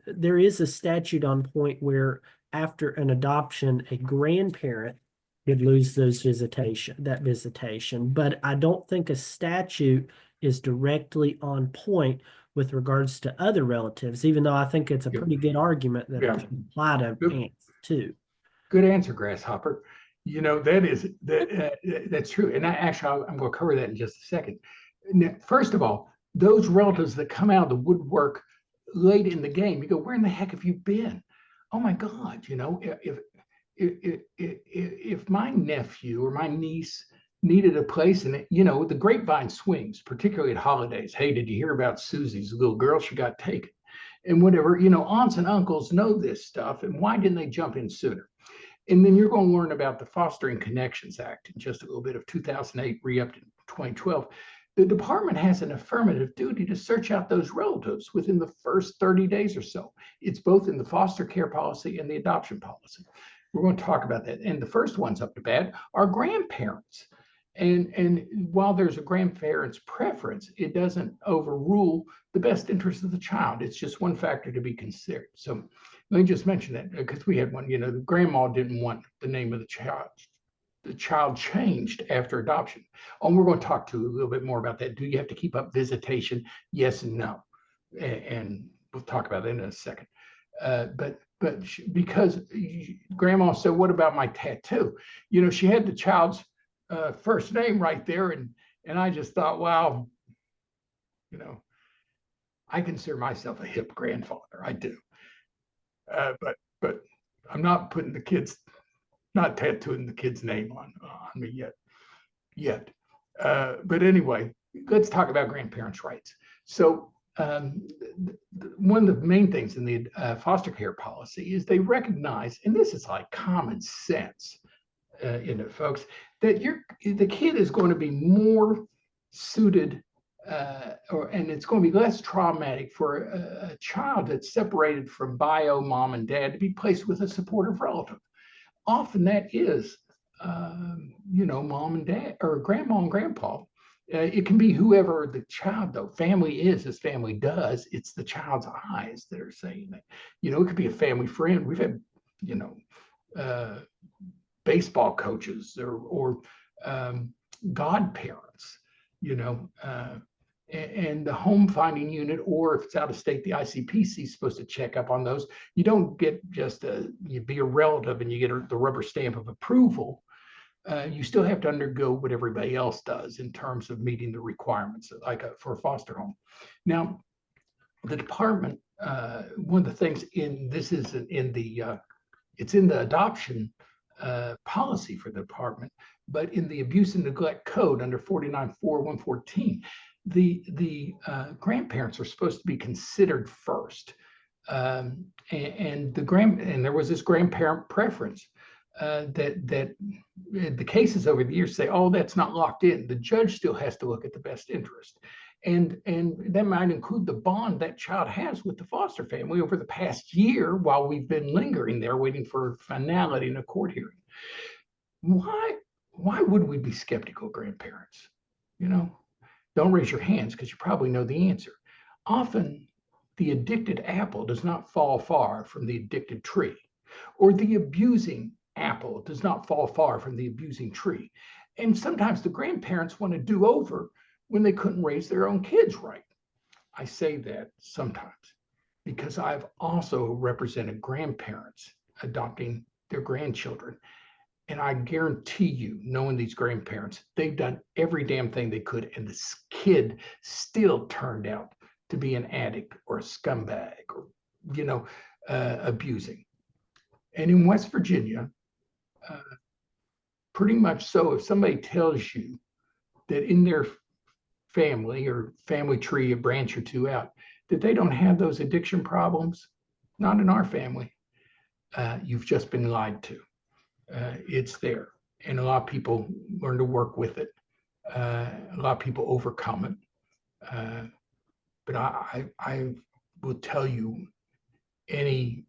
there is a statute on point where after an adoption, a grandparent could lose that visitation. But I don't think a statute is directly on point with regards to other relatives, even though I think it's a pretty good argument that it can apply to aunts too. Good answer, Grasshopper. That's true. And I'm going to cover that in just a second. Now, first of all, those relatives that come out of the woodwork late in the game, you go, where in the heck have you been? Oh my God, if my nephew or my niece needed a place, and the grapevine swings, particularly at holidays. Hey, did you hear about Susie's little girl? She got taken. And whatever, aunts and uncles know this stuff. And why didn't they jump in sooner? And then you're going to learn about the Fostering Connections Act in just a little bit of 2008, re-upped in 2012. The department has an affirmative duty to search out those relatives within the first 30 days or so. It's both in the foster care policy and the adoption policy. We're going to talk about that. And the first ones up to bat are grandparents. And while there's a grandparent's preference, it doesn't overrule the best interest of the child. It's just one factor to be considered. So let me just mention that because we had one, the grandma didn't want the name of the child. The child changed after adoption. Oh, and we're going to talk to a little bit more about that. Do you have to keep up visitation? Yes and no. And we'll talk about that in a second. Because grandma said, what about my tattoo? She had the child's first name right there. And I just thought, wow, I consider myself a hip grandfather. I do. But I'm not putting not tattooing the kid's name on me yet. But anyway, let's talk about grandparents' rights. So one of the main things in the foster care policy is they recognize, and this is like common sense, folks, that the kid is going to be more suited and it's going to be less traumatic for a child that's separated from bio mom and dad to be placed with a supportive relative. Often that is, mom and dad or grandma and grandpa. It can be whoever the child, though. Family is as family does. It's the child's eyes that are saying that. It could be a family friend. We've had, baseball coaches or godparents, and the home finding unit, or if it's out of state, the ICPC is supposed to check up on those. You don't get just you be a relative and you get the rubber stamp of approval. You still have to undergo what everybody else does in terms of meeting the requirements, like for a foster home. Now, the department, one of the things it's in the adoption policy for the department, but in the abuse and neglect code under 49.4.114, the grandparents are supposed to be considered first. And there was this grandparent preference that the cases over the years say, oh, that's not locked in. The judge still has to look at the best interest. And that might include the bond that child has with the foster family over the past year while we've been lingering there waiting for finality in a court hearing. Why would we be skeptical, grandparents? Don't raise your hands because you probably know the answer. Often the addicted apple does not fall far from the addicted tree, or the abusing apple does not fall far from the abusing tree. And sometimes the grandparents want to do over when they couldn't raise their own kids right. I say that sometimes because I've also represented grandparents adopting their grandchildren. And I guarantee you, knowing these grandparents, they've done every damn thing they could, and this kid still turned out to be an addict or a scumbag or, abusing. And in West Virginia, pretty much so, if somebody tells you that in their family or family tree, a branch or two out, that they don't have those addiction problems, not in our family, you've just been lied to. It's there. And a lot of people learn to work with it. A lot of people overcome it. But I will tell you,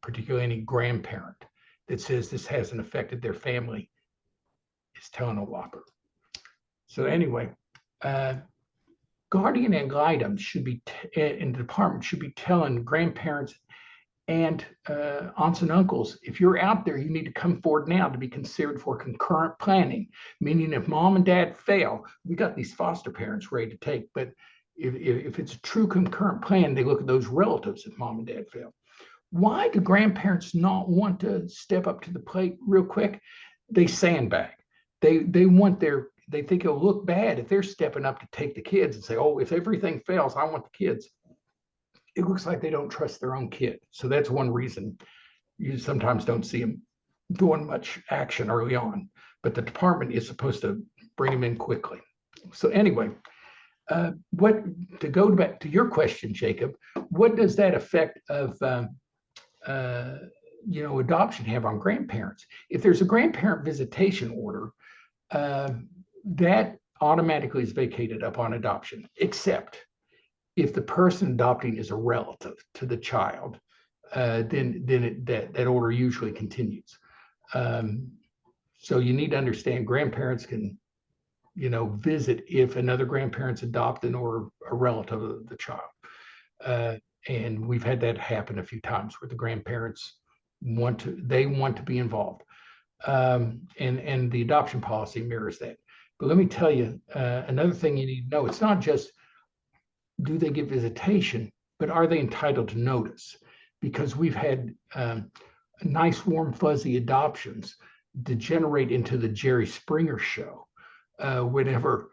particularly any grandparent that says this hasn't affected their family is telling a whopper. So anyway, guardian ad litem should be, in the department, should be telling grandparents and aunts and uncles, if you're out there, you need to come forward now to be considered for concurrent planning, meaning if mom and dad fail, we got these foster parents ready to take, but if it's a true concurrent plan, they look at those relatives if mom and dad fail. Why do grandparents not want to step up to the plate real quick? They sandbag. They think it'll look bad if they're stepping up to take the kids and say, oh, if everything fails, I want the kids. It looks like they don't trust their own kid. So that's one reason you sometimes don't see them doing much action early on, but the department is supposed to bring them in quickly. So anyway, to go back to your question, Jacob, what does that effect of adoption have on grandparents? If there's a grandparent visitation order, that automatically is vacated upon adoption, except if the person adopting is a relative to the child, then that order usually continues. So you need to understand grandparents can visit if another grandparent's adopted or a relative of the child. And we've had that happen a few times where the grandparents want to be involved. And the adoption policy mirrors that. But let me tell you, another thing you need to know, it's not just do they get visitation, but are they entitled to notice? Because we've had nice, warm, fuzzy adoptions degenerate into the Jerry Springer show whenever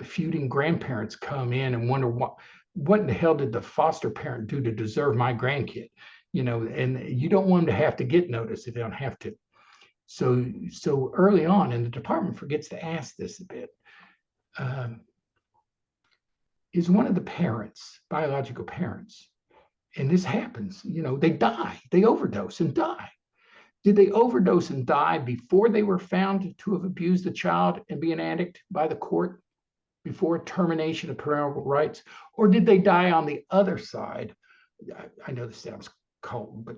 feuding grandparents come in and wonder what in the hell did the foster parent do to deserve my grandkid? And you don't want them to have to get notice if they don't have to. So early on, and the department forgets to ask this a bit, is one of the parents, biological parents, and this happens, they die, they overdose and die. Did they overdose and die before they were found to have abused the child and be an addict by the court before termination of parental rights? Or did they die on the other side? I know this sounds cold, but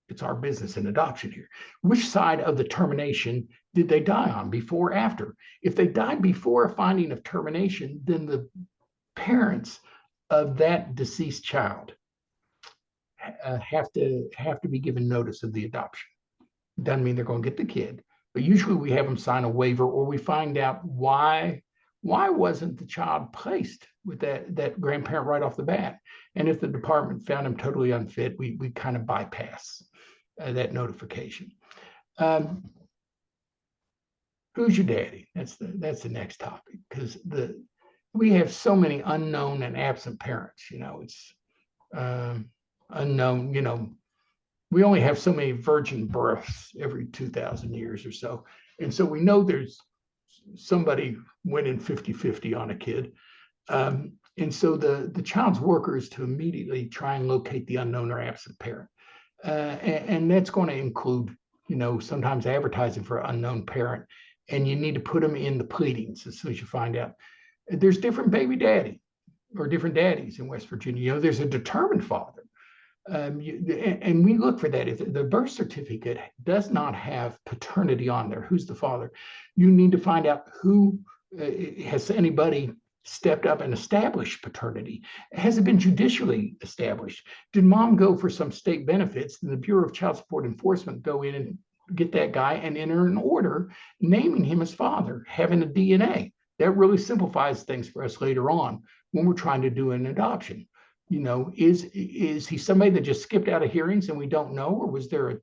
it's our business in adoption here. Which side of the termination did they die on, before or after? If they died before a finding of termination, then the parents of that deceased child have to be given notice of the adoption. Doesn't mean they're going to get the kid, but usually we have them sign a waiver, or we find out why wasn't the child placed with that grandparent right off the bat. And if the department found him totally unfit, we kind of bypass that notification. Who's your daddy? That's the next topic, because we have so many unknown and absent parents. It's unknown. We only have so many virgin births every 2,000 years or so. And so we know there's somebody winning 50-50 on a kid. And so the child's worker is to immediately try and locate the unknown or absent parent. And that's going to include, sometimes advertising for an unknown parent. And you need to put them in the pleadings as soon as you find out. There's different baby daddy or different daddies in West Virginia. There's a determined father. And we look for that. If the birth certificate does not have paternity on there, who's the father? You need to find out who has anybody stepped up and established paternity. Has it been judicially established? Did mom go for some state benefits? Then the Bureau of Child Support Enforcement go in and get that guy and enter an order naming him as father, having a DNA. That really simplifies things for us later on when we're trying to do an adoption. Is he somebody that just skipped out of hearings and we don't know, or was there a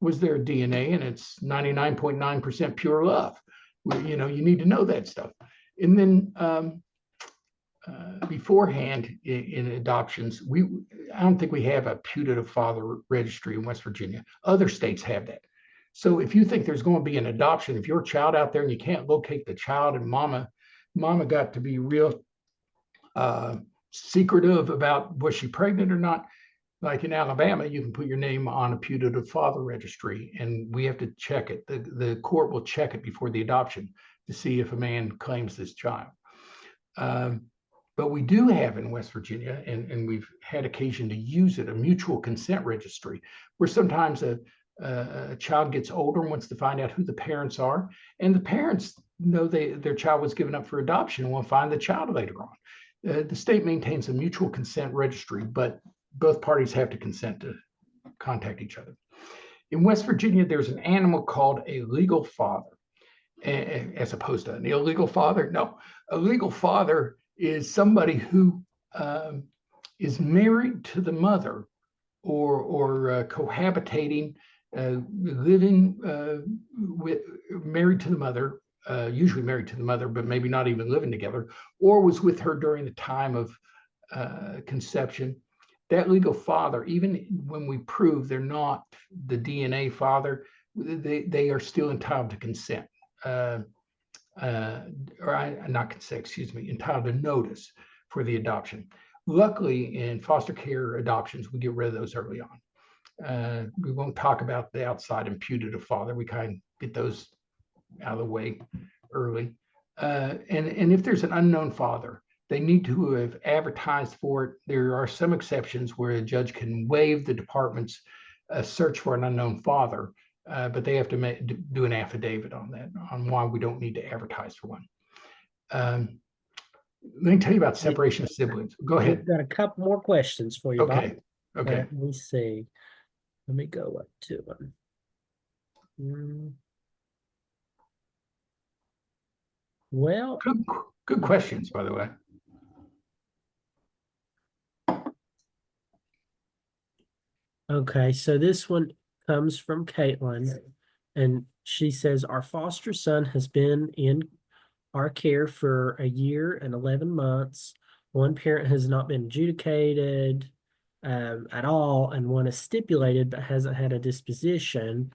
DNA and it's 99.9% pure love? You need to know that stuff. And then beforehand in adoptions, I don't think we have a putative father registry in West Virginia. Other states have that. So if you think there's going to be an adoption, if you're a child out there and you can't locate the child, and mama got to be real secretive about was she pregnant or not, like in Alabama, you can put your name on a putative father registry, and we have to check it. The court will check it before the adoption to see if a man claims this child. But we do have in West Virginia, and we've had occasion to use it, a mutual consent registry, where sometimes a child gets older and wants to find out who the parents are, and the parents know their child was given up for adoption and want to find the child later on. The state maintains a mutual consent registry, but both parties have to consent to contact each other. In West Virginia, there's an animal called a legal father, as opposed to an illegal father. No, a legal father is somebody who is married to the mother or cohabitating, living married to the mother, usually married to the mother, but maybe not even living together, or was with her during the time of conception. That legal father, even when we prove they're not the DNA father, they are still entitled to consent, not consent, excuse me, entitled to notice for the adoption. Luckily, in foster care adoptions, we get rid of those early on. We won't talk about the outside and putative father. We kind of get those out of the way early. And if there's an unknown father, they need to have advertised for it. There are some exceptions where a judge can waive the department's search for an unknown father but they have to do an affidavit on that, on why we don't need to advertise for one. Let me tell you about separation of siblings. Go ahead. We've got a couple more questions for you, Bob. Okay. Okay. Let me see. Let me go up to them. Well, good questions, by the way. Okay, so this one comes from Kaitlyn, and she says, our foster son has been in our care for a year and 11 months. One parent has not been adjudicated at all, and one is stipulated but hasn't had a disposition.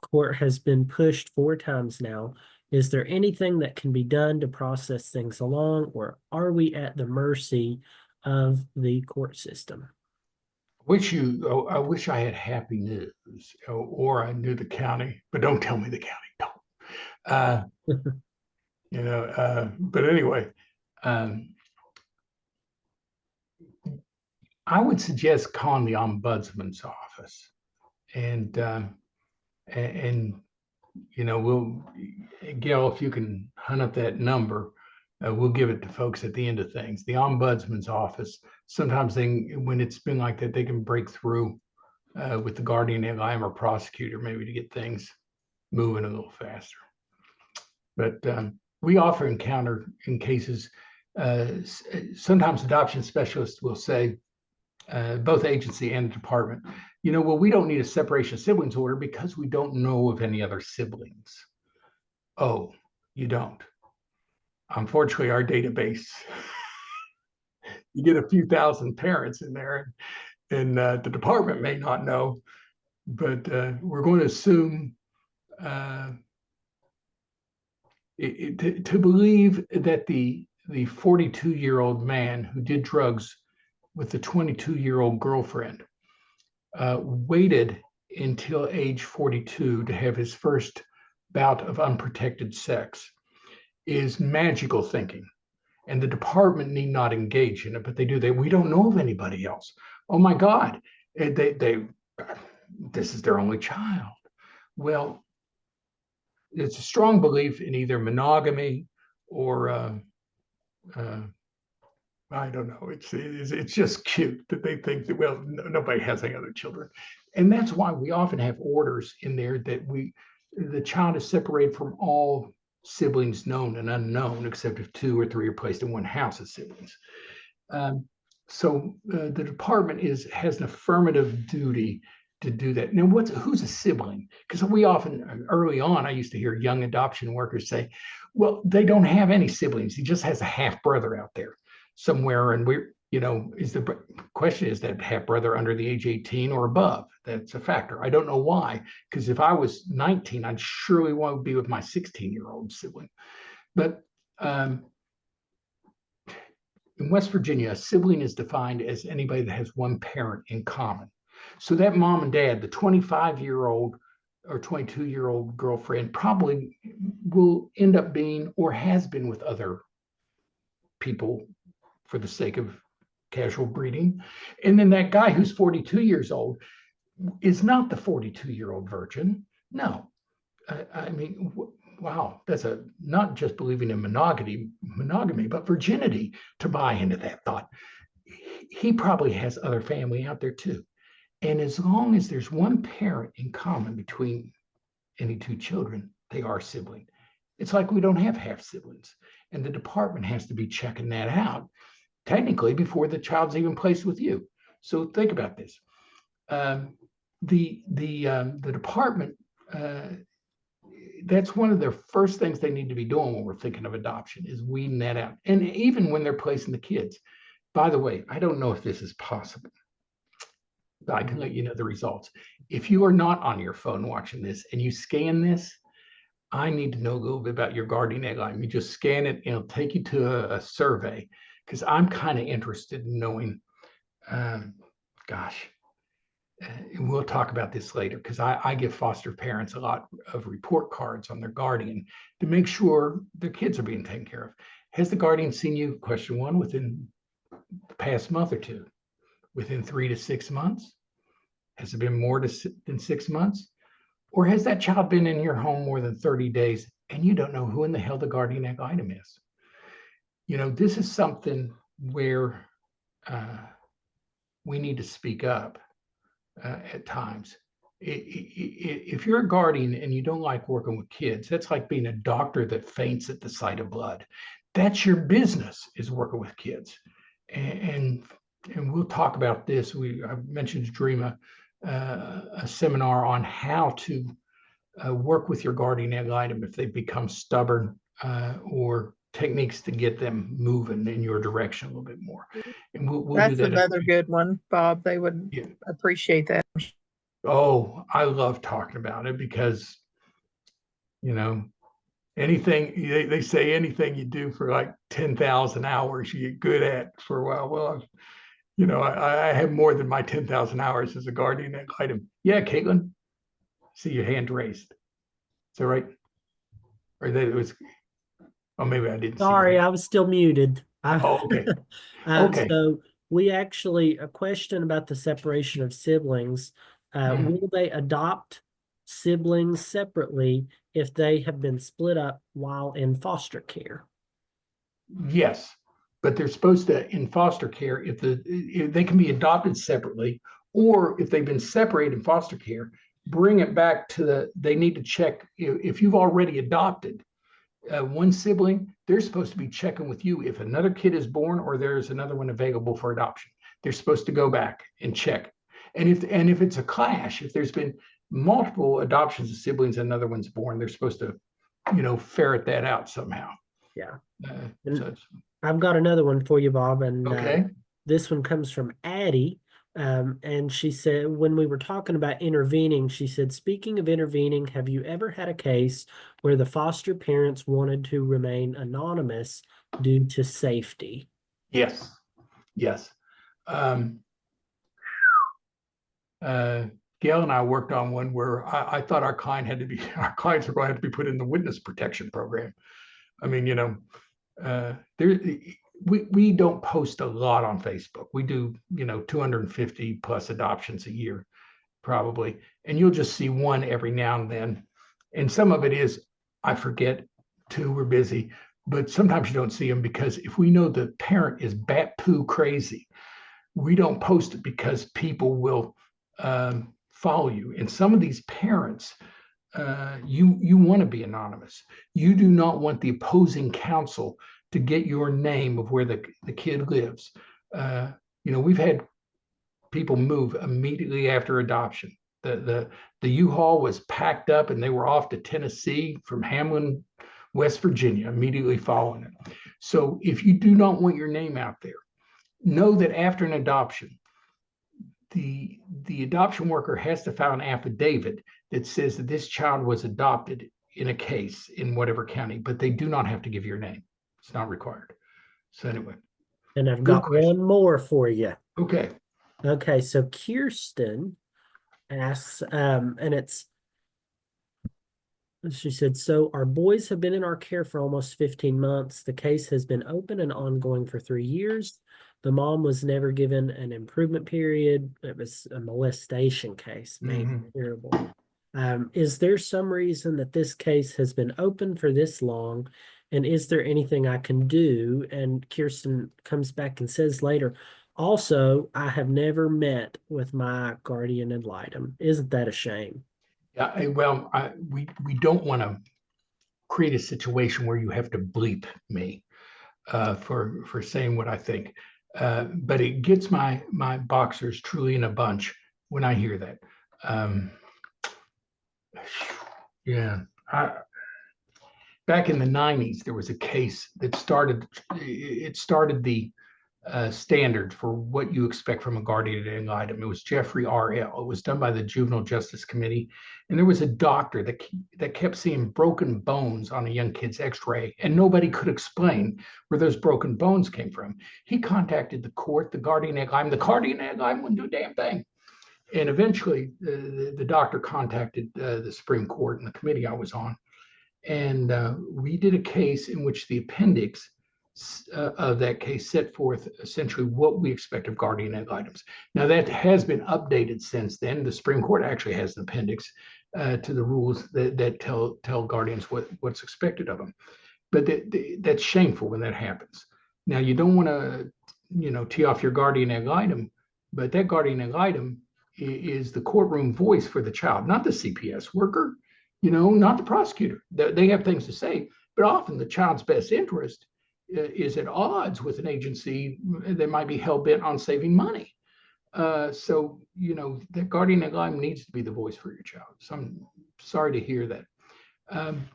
Court has been pushed 4 times now. Is there anything that can be done to process things along, or are we at the mercy of the court system? I wish I had happy news, or I knew the county, but don't tell me the county. Don't. But anyway, I would suggest calling the ombudsman's office, and we'll, Gail, if you can hunt up that number, we'll give it to folks at the end of things. The ombudsman's office, sometimes when it's been like that, they can break through with the guardian ad litem or prosecutor, maybe, to get things moving a little faster. But we often encounter in cases, sometimes adoption specialists will say, both agency and the department, well, we don't need a separation of siblings order because we don't know of any other siblings. Oh, you don't. Unfortunately, our database, you get a few thousand parents in there, and the department may not know, but we're going to assume to believe that the 42-year-old man who did drugs with the 22-year-old girlfriend waited until age 42 to have his first bout of unprotected sex is magical thinking. And the department need not engage in it, but they do. We don't know of anybody else. Oh my God, this is their only child. Well, it's a strong belief in either monogamy or I don't know. It's just cute that they think that, well, nobody has any other children. And that's why we often have orders in there that the child is separated from all siblings known and unknown, except if 2 or 3 are placed in one house as siblings. So the department has an affirmative duty to do that. Now, who's a sibling? Because we often, early on, I used to hear young adoption workers say, well, they don't have any siblings. He just has a half brother out there somewhere. And is the question, is that half brother under the age 18 or above? That's a factor. I don't know why, because if I was 19, I'd surely want to be with my 16-year-old sibling. But in West Virginia, a sibling is defined as anybody that has one parent in common. So that mom and dad, the 25-year-old or 22-year-old girlfriend, probably will end up being or has been with other people for the sake of casual breeding. And then that guy who's 42 years old is not the 42-year-old virgin. No. I mean, wow, that's not just believing in monogamy, but virginity to buy into that thought. He probably has other family out there too. And as long as there's one parent in common between any 2 children, they are sibling. It's like we don't have half siblings. And the department has to be checking that out, technically, before the child's even placed with you. So think about this. The department, that's one of their first things they need to be doing when we're thinking of adoption, is weeding that out. And even when they're placing the kids. By the way, I don't know if this is possible. I can let you know the results. If you are not on your phone watching this and you scan this, I need to know a little bit about your guardian ad litem. You just scan it and it'll take you to a survey, because I'm kind of interested in knowing, and we'll talk about this later, because I give foster parents a lot of report cards on their guardian to make sure their kids are being taken care of. Has the guardian seen you, question 1, within the past month or 2? Within 3 to 6 months? Has it been more than 6 months? Or has that child been in your home more than 30 days and you don't know who in the hell the guardian ad litem is? This is something where we need to speak up at times. If you're a guardian and you don't like working with kids, that's like being a doctor that faints at the sight of blood. That's your business, is working with kids. And we'll talk about this. I mentioned to Dreama a seminar on how to work with your guardian ad litem if they become stubborn, or techniques to get them moving in your direction a little bit more. And we'll do That's that. another good one, Bob. They would Yeah. appreciate that. Oh, I love talking about it because, anything they say, anything you do for like 10,000 hours, you get good at for a while. Well, I have more than my 10,000 hours as a guardian ad litem. Yeah, Kaitlyn, see your hand raised. Is that right? Or that it was, oh, maybe I didn't see. Sorry, I was still muted. Oh, okay. Okay. So we actually, a question about the separation of siblings. Will they adopt siblings separately if they have been split up while in foster care? Yes, but they're supposed to, in foster care, if they can be adopted separately, or if they've been separated in foster care, bring it back to they need to check if you've already adopted one sibling. They're supposed to be checking with you if another kid is born or there's another one available for adoption. They're supposed to go back and check. And if it's a clash, if there's been multiple adoptions of siblings and another one's born, they're supposed to, ferret that out somehow. Yeah. So I've got another one for you, Bob, and okay. This one comes from Addie. And she said, when we were talking about intervening, she said, speaking of intervening, have you ever had a case where the foster parents wanted to remain anonymous due to safety? Yes. Gail and I worked on one where I thought our clients were going to have to be put in the witness protection program. I mean, we don't post a lot on Facebook. We do, 250 plus adoptions a year, probably. And you'll just see one every now and then. And some of it is, I forget, too, we're busy. But sometimes you don't see them because if we know the parent is bat poo crazy, we don't post it because people will follow you. And some of these parents, you want to be anonymous. You do not want the opposing counsel to get your name of where the kid lives. We've had people move immediately after adoption. The U-Haul was packed up and they were off to Tennessee from Hamlin, West Virginia, immediately following it. So if you do not want your name out there, know that after an adoption, the adoption worker has to file an affidavit that says that this child was adopted in a case in whatever county, but they do not have to give your name. It's not required. So anyway. And I've got one more for you. Okay. Okay, so Kirsten asks, she said, so our boys have been in our care for almost 15 months. The case has been open and ongoing for 3 years. The mom was never given an improvement period. It was a molestation case. Man, terrible. Is there some reason that this case has been open for this long? And is there anything I can do? And Kirsten comes back and says later, also, I have never met with my guardian ad litem. Isn't that a shame? Yeah, well, we don't want to create a situation where you have to bleep me for saying what I think. But it gets my boxers truly in a bunch when I hear that. Back in the 90s, there was a case that started the standard for what you expect from a guardian ad litem. It was Jeffrey R.L. It was done by the Juvenile Justice Committee. And there was a doctor that kept seeing broken bones on a young kid's x-ray, and nobody could explain where those broken bones came from. He contacted the court, the guardian ad litem. The guardian ad litem wouldn't do a damn thing. And eventually, the doctor contacted the Supreme Court and the committee I was on. And we did a case in which the appendix of that case set forth essentially what we expect of guardian ad litems. Now that has been updated since then. The Supreme Court actually has an appendix to the rules that tell guardians what's expected of them. But that's shameful when that happens. Now, you don't want to, tee off your guardian ad litem, but that guardian ad litem is the courtroom voice for the child, not the CPS worker, not the prosecutor. They have things to say, but often the child's best interest is at odds with an agency that might be hell-bent on saving money. So, that guardian ad litem needs to be the voice for your child. So I'm sorry to hear that.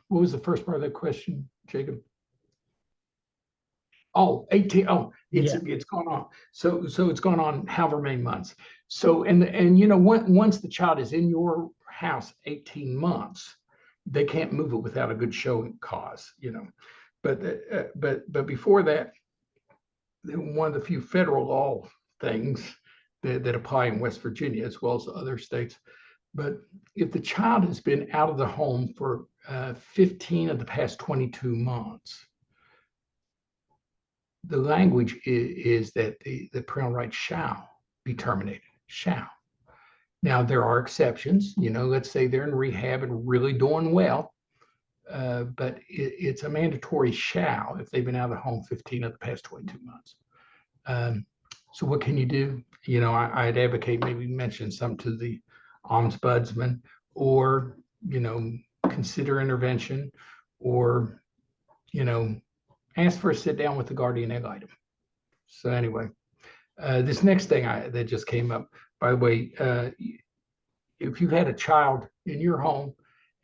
What was the first part of that question, Jacob? Oh, 18. Oh, it's gone on. So it's gone on however many months. So, and once the child is in your house 18 months, they can't move it without a good showing cause, But before that, one of the few federal law things that apply in West Virginia as well as other states. But if the child has been out of the home for 15 of the past 22 months, the language is that the parental rights shall be terminated, shall. Now, there are exceptions, let's say they're in rehab and really doing well, but it's a mandatory shall if they've been out of the home 15 of the past 22 months. So what can you do? I'd advocate maybe mention some to the ombudsman, or, consider intervention, or, ask for a sit down with the guardian ad litem. So anyway, this next thing that just came up, by the way, if you've had a child in your home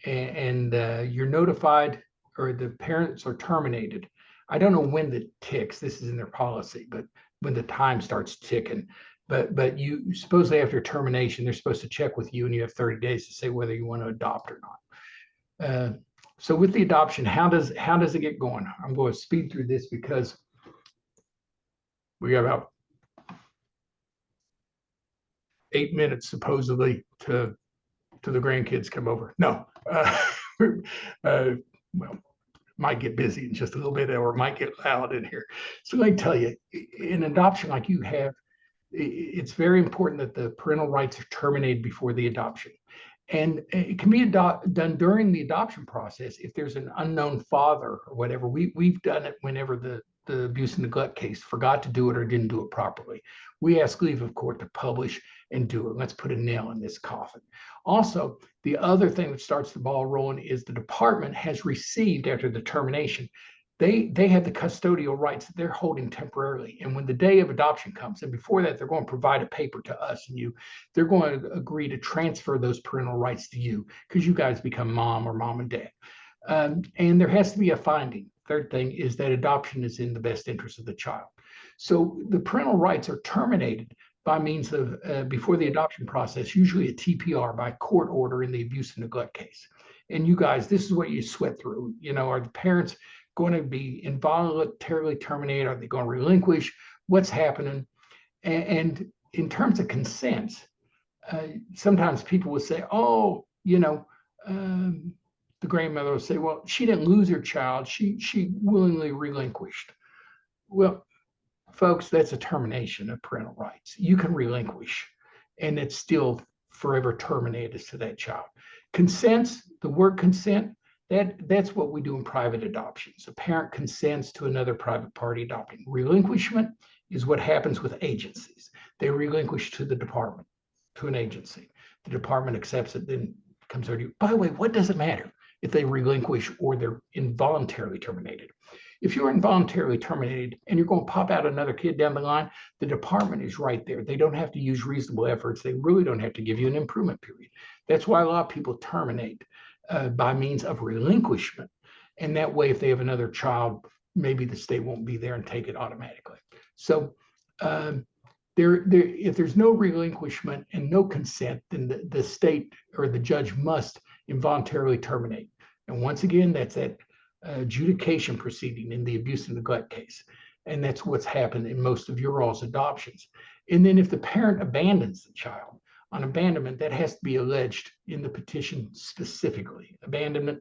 and you're notified or the parents are terminated, I don't know when the ticks, this is in their policy, but when the time starts ticking, but you supposedly after termination, they're supposed to check with you and you have 30 days to say whether you want to adopt or not. So with the adoption, how does it get going? I'm going to speed through this because we got about 8 minutes supposedly to the grandkids come over. No, well, might get busy in just a little bit, or it might get loud in here. So let me tell you, in adoption like you have, it's very important that the parental rights are terminated before the adoption. And it can be done during the adoption process if there's an unknown father or whatever. We've done it whenever the abuse and neglect case forgot to do it or didn't do it properly. We ask leave of court to publish and do it. Let's put a nail in this coffin. Also, the other thing that starts the ball rolling is the department has received, after the termination, they have the custodial rights that they're holding temporarily. And when the day of adoption comes, and before that, they're going to provide a paper to us and you, they're going to agree to transfer those parental rights to you because you guys become mom or mom and dad. And there has to be a finding. Third thing is that adoption is in the best interest of the child. So the parental rights are terminated by means of, before the adoption process, usually a TPR by court order in the abuse and neglect case. And you guys, this is what you sweat through. Are the parents going to be involuntarily terminated? Are they going to relinquish? What's happening? And in terms of consents, sometimes people will say, oh, the grandmother will say, well, she didn't lose her child. She willingly relinquished. Well, folks, that's a termination of parental rights. You can relinquish, and it's still forever terminated to that child. Consents, the word consent, that's what we do in private adoptions. A parent consents to another private party adopting. Relinquishment is what happens with agencies. They relinquish to the department, to an agency. The department accepts it, then comes over to you. By the way, what does it matter if they relinquish or they're involuntarily terminated? If you're involuntarily terminated and you're going to pop out another kid down the line, the department is right there. They don't have to use reasonable efforts. They really don't have to give you an improvement period. That's why a lot of people terminate by means of relinquishment. And that way, if they have another child, maybe the state won't be there and take it automatically. So if there's no relinquishment and no consent, then the state or the judge must involuntarily terminate. And once again, that's that adjudication proceeding in the abuse and neglect case. And that's what's happened in most of your all's adoptions. And then if the parent abandons the child, on abandonment, that has to be alleged in the petition specifically. Abandonment,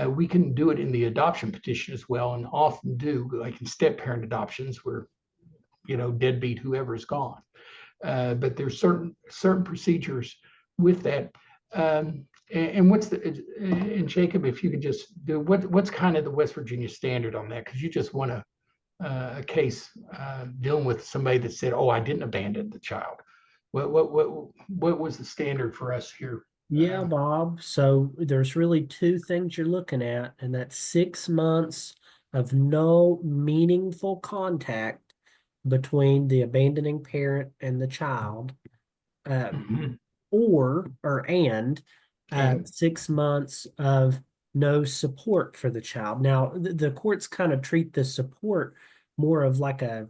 we can do it in the adoption petition as well, and often do, like in step-parent adoptions where, deadbeat whoever is gone. But there's certain procedures with that. And what's and Jacob, if you could just do what's kind of the West Virginia standard on that? Because you just won a case dealing with somebody that said, "Oh, I didn't abandon the child." What was the standard for us here? Yeah, Bob. So there's really two things you're looking at, and that's 6 months of no meaningful contact between the abandoning parent and the child, Mhm. and And 6 months of no support for the child. Now, the courts kind of treat the support more of like a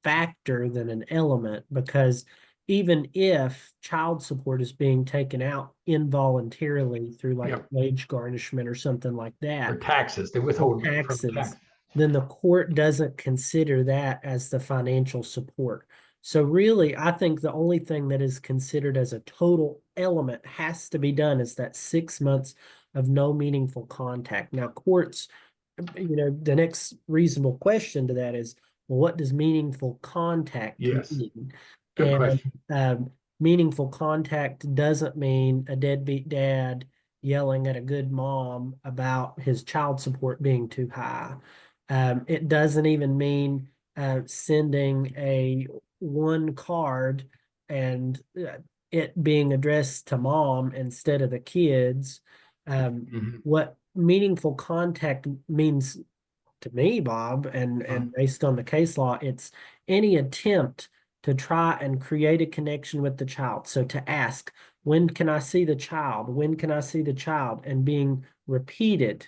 factor than an element, because even if child support is being taken out involuntarily through like Yep. wage garnishment or something like or that, taxes, they or withhold from taxes, tax. then the court doesn't consider that as the financial support. So really, I think the only thing that is considered as a total element has to be done is that 6 months of no meaningful contact. Now, courts, the next reasonable question to that is, well, what does meaningful contact Yes. mean? Good And question. meaningful contact doesn't mean a deadbeat dad yelling at a good mom about his child support being too high. It doesn't even mean sending a one card and it being addressed to mom instead of the kids. Mhm. What meaningful contact means to me, Bob, and based on the case law, it's any attempt to try and create a connection with the child. So to ask, when can I see the child? When can I see the child? And being repeated.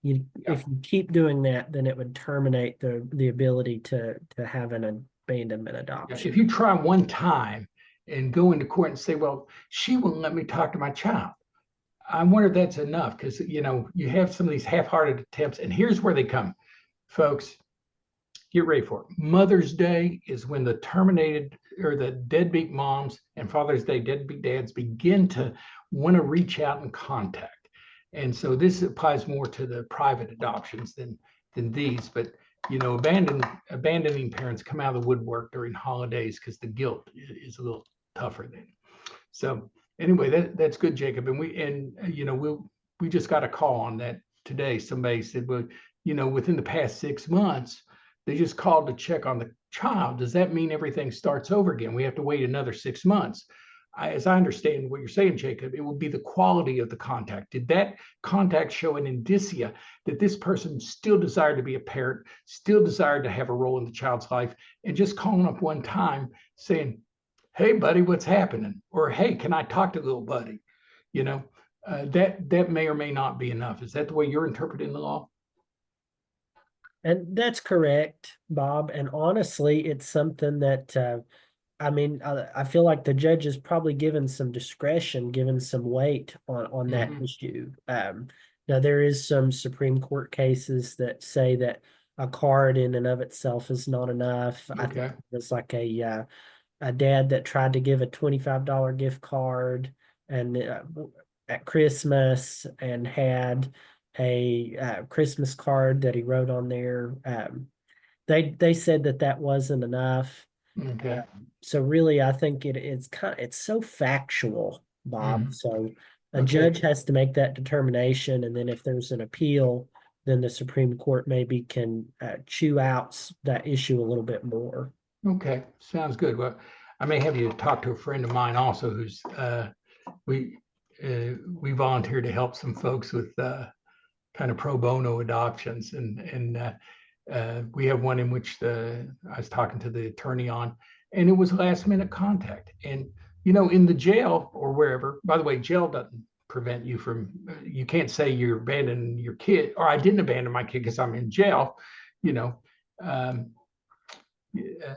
If you keep doing that, then it would terminate the ability to have an abandonment adoption. If you try one time and go into court and say, "Well, she won't let me talk to my child," I wonder if that's enough, because you have some of these half-hearted attempts, and here's where they come, folks. Get ready for it. Mother's Day is when the terminated or the deadbeat moms, and Father's Day, deadbeat dads begin to want to reach out and contact. And so this applies more to the private adoptions than these. But abandoning parents come out of the woodwork during holidays because the guilt is a little tougher then. So anyway, that's good, Jacob. And we just got a call on that today. Somebody said, well, within the past 6 months, they just called to check on the child. Does that mean everything starts over again? We have to wait another 6 months. As I understand what you're saying, Jacob, it will be the quality of the contact. Did that contact show an indicia that this person still desired to be a parent, still desired to have a role in the child's life, and just calling up one time saying, "Hey, buddy, what's happening?" Or, "Hey, can I talk to little buddy?" That may or may not be enough. Is that the way you're interpreting the law? And that's correct, Bob. And honestly, it's something that I feel like the judge is probably given some discretion, given some weight on that Mhm. issue. Now there is some Supreme Court cases that say that a card in and of itself is not enough. I think Okay. it's like a dad that tried to give a $25 gift card and at Christmas and had a Christmas card that he wrote on there. They said that wasn't enough. Okay. So really, I think it's so factual, Bob. Mhm. So a Okay. judge has to make that determination, and then if there's an appeal, then the Supreme Court maybe can chew out that issue a little bit more. Okay. Sounds good. Well, I may have you talk to a friend of mine also who's we we volunteer to help some folks with kind of pro bono adoptions, and we have one in which I was talking to the attorney on, and it was last minute contact. And in the jail or wherever, by the way, jail doesn't prevent you from, you can't say you're abandoning your kid, or I didn't abandon my kid because I'm in jail, you know. Um,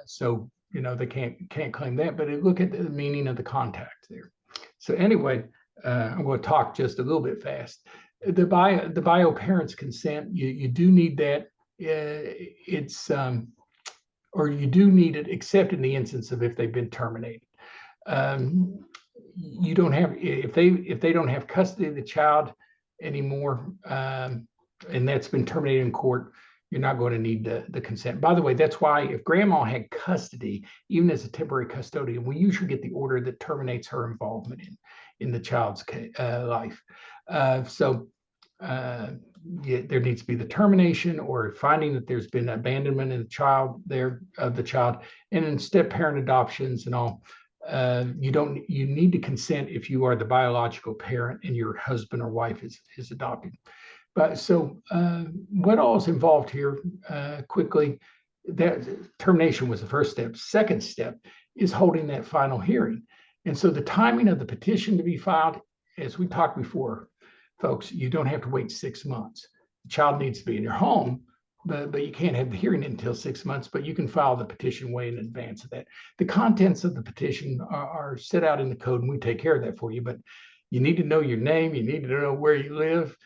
so they can't claim that, but look at the meaning of the contact there. So anyway, I'm going to talk just a little bit fast. The bio parents consent, you do need that. It's or you do need it, except in the instance of if they've been terminated. You don't have, if they don't have custody of the child anymore, and that's been terminated in court, you're not going to need the consent. By the way, that's why if grandma had custody, even as a temporary custodian, we usually get the order that terminates her involvement in the child's life. Yeah, there needs to be the termination or finding that there's been abandonment in the child of the child, and in step parent adoptions and all. You need to consent if you are the biological parent and your husband or wife is adopting. But so what all is involved here quickly, that termination was the first step. Second step is holding that final hearing. And so the timing of the petition to be filed, as we talked before, folks, you don't have to wait 6 months. The child needs to be in your home, but you can't have the hearing until 6 months, but you can file the petition way in advance of that. The contents of the petition are set out in the code, and we take care of that for you, but you need to know your name, you need to know where you live,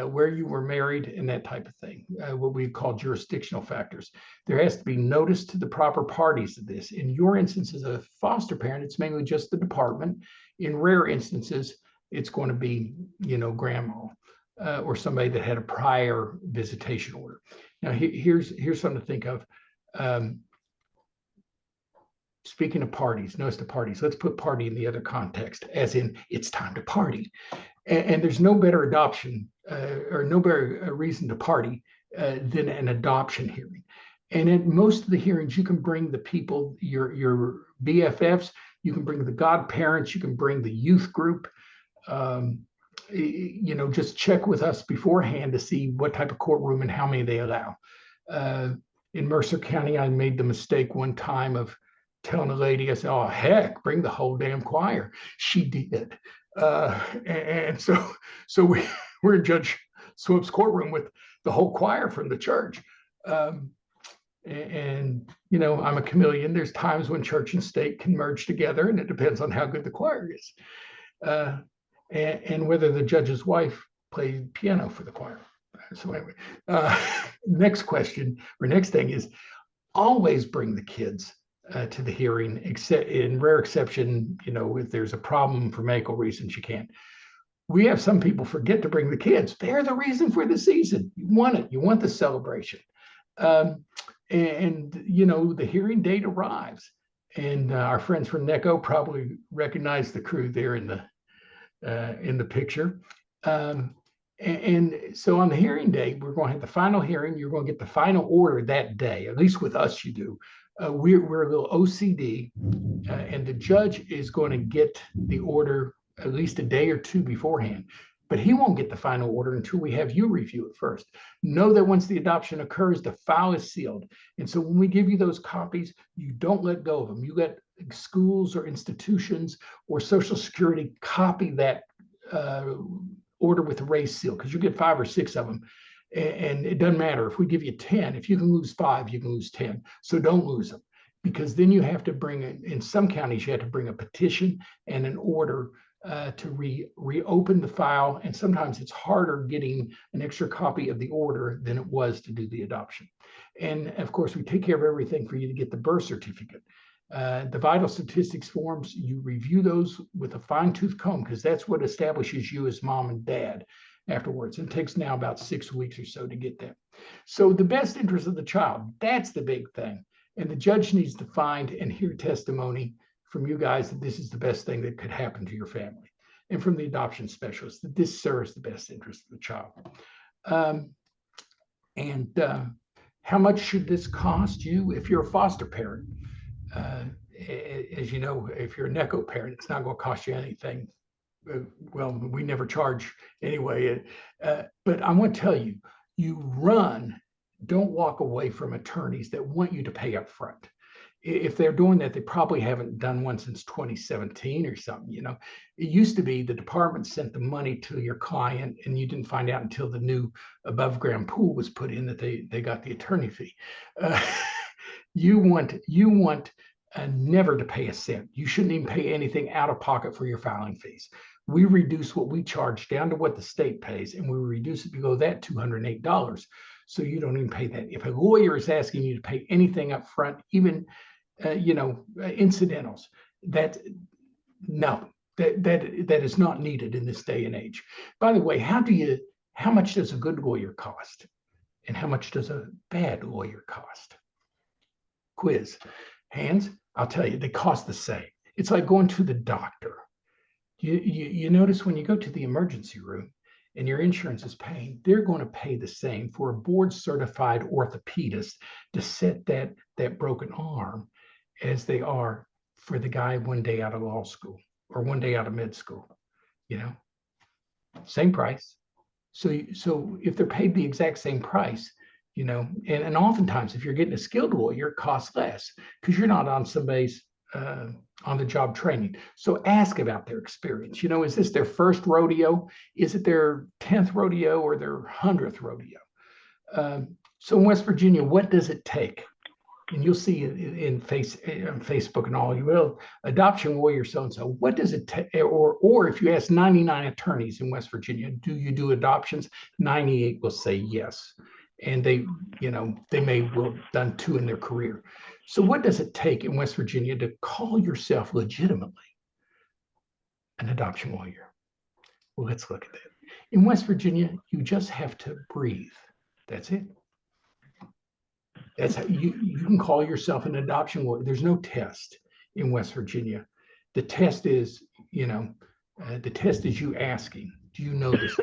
where you were married, and that type of thing, what we call jurisdictional factors. There has to be notice to the proper parties of this. In your instance as a foster parent, it's mainly just the department. In rare instances, it's going to be, grandma or somebody that had a prior visitation order. Now, here's something to think of. Speaking of parties, notice the parties. Let's put party in the other context, as in it's time to party. And there's no better adoption or no better reason to party than an adoption hearing. And in most of the hearings, you can bring the people, your BFFs, you can bring the godparents, you can bring the youth group. Just check with us beforehand to see what type of courtroom and how many they allow. In Mercer County, I made the mistake one time of telling a lady, I said, "Oh, heck, bring the whole damn choir." She did. And so we're in Judge Swope's courtroom with the whole choir from the church. I'm a chameleon. There's times when church and state can merge together, and it depends on how good the choir is. And whether the judge's wife played piano for the choir. So anyway, next question or next thing is always bring the kids to the hearing, except in rare exception, if there's a problem for medical reasons, you can't. We have some people forget to bring the kids. They're the reason for the season. You want it. You want the celebration. The hearing date arrives. And our friends from Necco probably recognize the crew there in the picture. And so on the hearing date, we're going to have the final hearing. You're going to get the final order that day. At least with us, you do. We're a little OCD, and the judge is going to get the order at least a day or two beforehand. But he won't get the final order until we have you review it first. Know that once the adoption occurs, the file is sealed. And so when we give you those copies, you don't let go of them. You let schools or institutions or Social Security copy that order with a raised seal, because you get 5 or 6 of them. And it doesn't matter if we give you 10, if you can lose 5, you can lose 10. So don't lose them, because then you have to bring in some counties, you have to bring a petition and an order to reopen the file. And sometimes it's harder getting an extra copy of the order than it was to do the adoption. And of course, we take care of everything for you to get the birth certificate. The vital statistics forms, you review those with a fine-tooth comb, because that's what establishes you as mom and dad afterwards. It takes now about 6 weeks or so to get that. So the best interest of the child, that's the big thing. And the judge needs to find and hear testimony from you guys that this is the best thing that could happen to your family, and from the adoption specialist that this serves the best interest of the child. How much should this cost you if you're a foster parent? As you know, if you're a Necco parent, it's not going to cost you anything. Well, we never charge anyway. But I want to tell you, don't walk away from attorneys that want you to pay up front. If they're doing that, they probably haven't done one since 2017 or something. It used to be the department sent the money to your client, and you didn't find out until the new above ground pool was put in that they got the attorney fee. You want never to pay a cent. You shouldn't even pay anything out of pocket for your filing fees. We reduce what we charge down to what the state pays, and we reduce it below that $208. So you don't even pay that. If a lawyer is asking you to pay anything up front, even incidentals, that is not needed in this day and age. By the way, how much does a good lawyer cost? And how much does a bad lawyer cost? Quiz. Hands, I'll tell you, they cost the same. It's like going to the doctor. You notice when you go to the emergency room and your insurance is paying, they're going to pay the same for a board certified orthopedist to set that broken arm as they are for the guy one day out of law school or one day out of med school. Same price. So if they're paid the exact same price, and oftentimes if you're getting a skilled lawyer, it costs less because you're not on somebody's on the job training. So ask about their experience. Is this their first rodeo? Is it their 10th rodeo or their 100th rodeo? So in West Virginia, what does it take? And you'll see in Facebook and all, you will, adoption lawyer so-and-so, what does it take? Or if you ask 99 attorneys in West Virginia, do you do adoptions? 98 will say yes. And they may well have done 2 in their career. So what does it take in West Virginia to call yourself legitimately an adoption lawyer? Well, let's look at that. In West Virginia, you just have to breathe. That's it. That's how you can call yourself an adoption lawyer. There's no test in West Virginia. The test is, you asking, do you know this?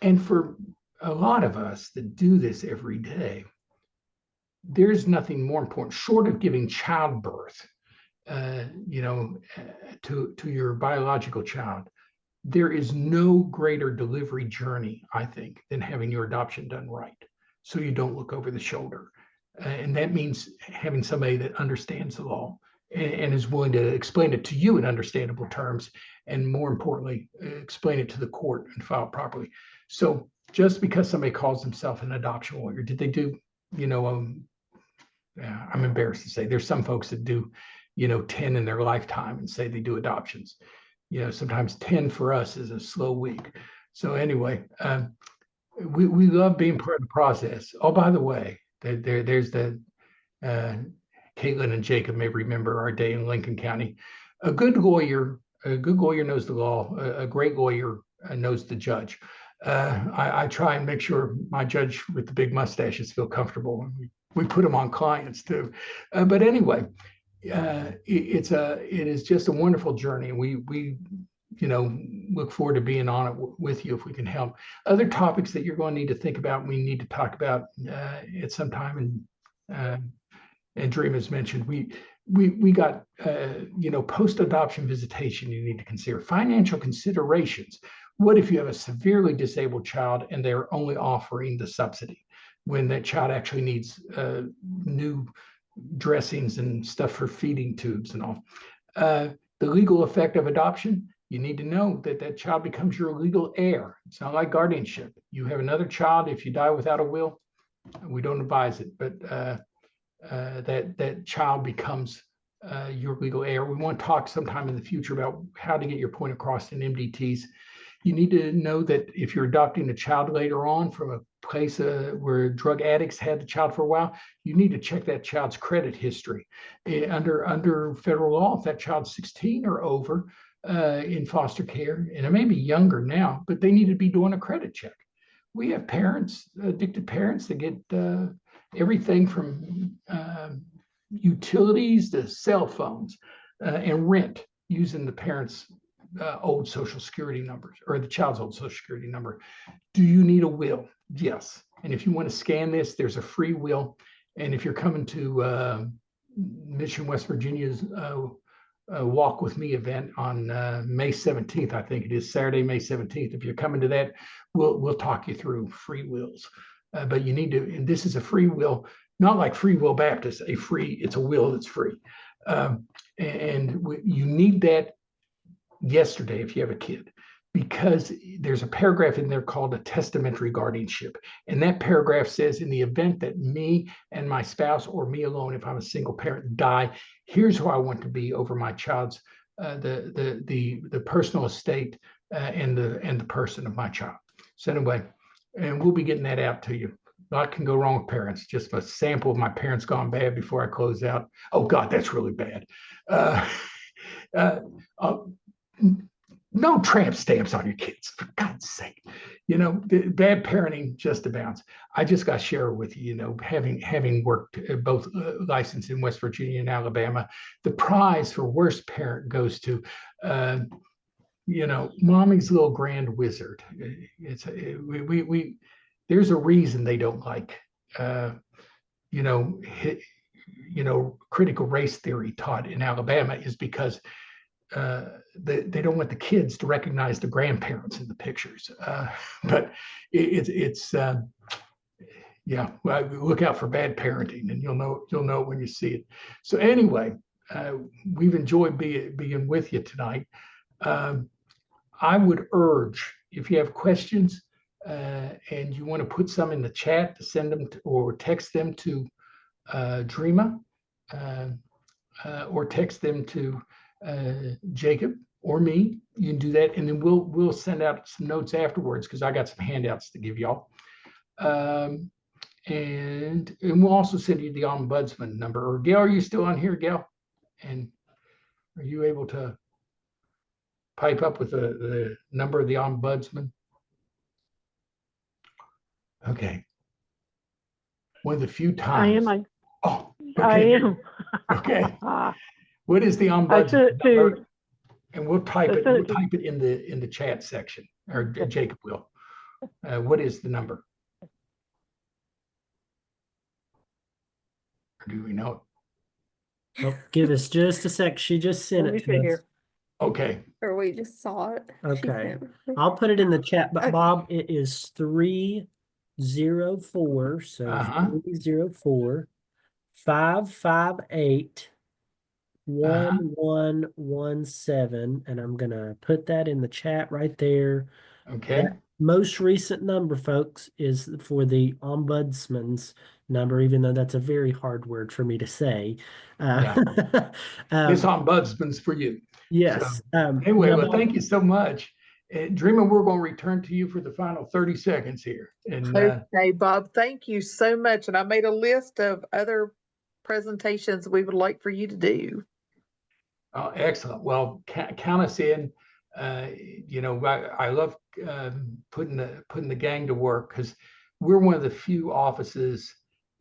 And for a lot of us that do this every day, there's nothing more important, short of giving childbirth, to your biological child. There is no greater delivery journey, I think, than having your adoption done right, so you don't look over the shoulder. And that means having somebody that understands the law and is willing to explain it to you in understandable terms, and more importantly, explain it to the court and file it properly. So just because somebody calls themselves an adoption lawyer, did they do, I'm embarrassed to say, there's some folks that do, 10 in their lifetime and say they do adoptions. Sometimes 10 for us is a slow week. So anyway, we love being part of the process. Oh, by the way, there's the Kaitlyn and Jacob may remember our day in Lincoln County. A good lawyer knows the law. A great lawyer knows the judge. I try and make sure my judge with the big mustaches feel comfortable. We put them on clients too. But anyway, it is just a wonderful journey. We look forward to being on it with you if we can help. Other topics that you're going to need to think about, we need to talk about at some time. And Dream has mentioned, we got post-adoption visitation you need to consider. Financial considerations. What if you have a severely disabled child and they're only offering the subsidy when that child actually needs new dressings and stuff for feeding tubes and all? The legal effect of adoption, you need to know that child becomes your legal heir. It's not like guardianship. You have another child, if you die without a will, we don't advise it, but that child becomes your legal heir. We want to talk sometime in the future about how to get your point across in MDTs. You need to know that if you're adopting a child later on from a place where drug addicts had the child for a while, you need to check that child's credit history. Under federal law, if that child's 16 or over in foster care, and it may be younger now, but they need to be doing a credit check. We have parents, addicted parents, that get everything from utilities to cell phones and rent using the parents' old Social Security numbers or the child's old Social Security number. Do you need a will? Yes. And if you want to scan this, there's a free will. And if you're coming to Mission, West Virginia's Walk With Me event on May 17th, I think it is Saturday, May 17th. If you're coming to that, we'll talk you through free wills. But you need to, and this is a free will, not like Free Will Baptist, it's a will that's free. You need that yesterday if you have a kid, because there's a paragraph in there called a testamentary guardianship. And that paragraph says, in the event that me and my spouse, or me alone, if I'm a single parent, die, here's who I want to be over my child's, the personal estate and the person of my child. So anyway, and we'll be getting that out to you. A lot can go wrong with parents. Just a sample of my parents gone bad before I close out. no tramp stamps on your kids, for God's sake. Bad parenting just abounds. I just got to share with you, having worked both licensed in West Virginia and Alabama, the prize for worst parent goes to, mommy's little grand wizard. There's a reason they don't like, critical race theory taught in Alabama is because they don't want the kids to recognize the grandparents in the pictures. But look out for bad parenting, and you'll know when you see it. So anyway, we've enjoyed being with you tonight. I would urge, if you have questions and you want to put some in the chat, to send them or text them to Dreama, or text them to Jacob or me. You can do that, and then we'll send out some notes afterwards, because I got some handouts to give y'all. And we'll also send you the ombudsman number. Or Gail, are you still on here, Gail? And are you able to pipe up with the number of the ombudsman? Okay. One of the few times. I am. Oh, okay. I am. Okay. What is the ombudsman number? And we'll type it. We'll type it in the chat section, or Jacob will. What is the number? Or do we know it? Oh, give us just a sec. She just sent Let me it see to us. here. Okay. Or we just saw it. She Okay. sent. I'll put it in the chat, but Okay. Bob, it is 304. So 304 558 1117, and I'm gonna put that in the chat right there. Okay. That most recent number, folks, is for the ombudsman's number, even though that's a very hard word for me to say. This ombudsman's for you. Yes. Anyway, now, well, Bob, thank you so much. Dreama, we're going to return to you for the final 30 seconds here. And Okay, Bob, thank you so much. And I made a list of other presentations we would like for you to do. Excellent. Well, count us in. I love putting the gang to work, because we're one of the few offices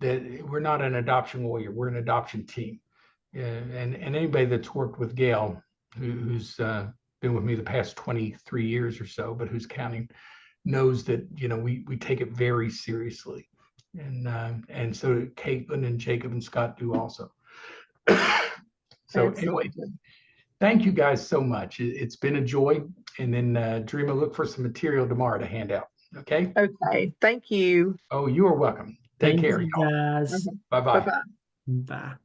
that we're not an adoption lawyer. We're an adoption team. And anybody that's worked with Gail, who's been with me the past 23 years or so, but who's counting, knows that we take it very seriously, and so Kaitlyn and Jacob and Scott do also. So anyway, thank you guys so much. It's been a joy. And then Dreama, look for some material tomorrow to hand out. Okay. Okay, thank you. Oh, you are welcome. Take care, you y'all. guys. Bye-bye. Bye-bye. Bye.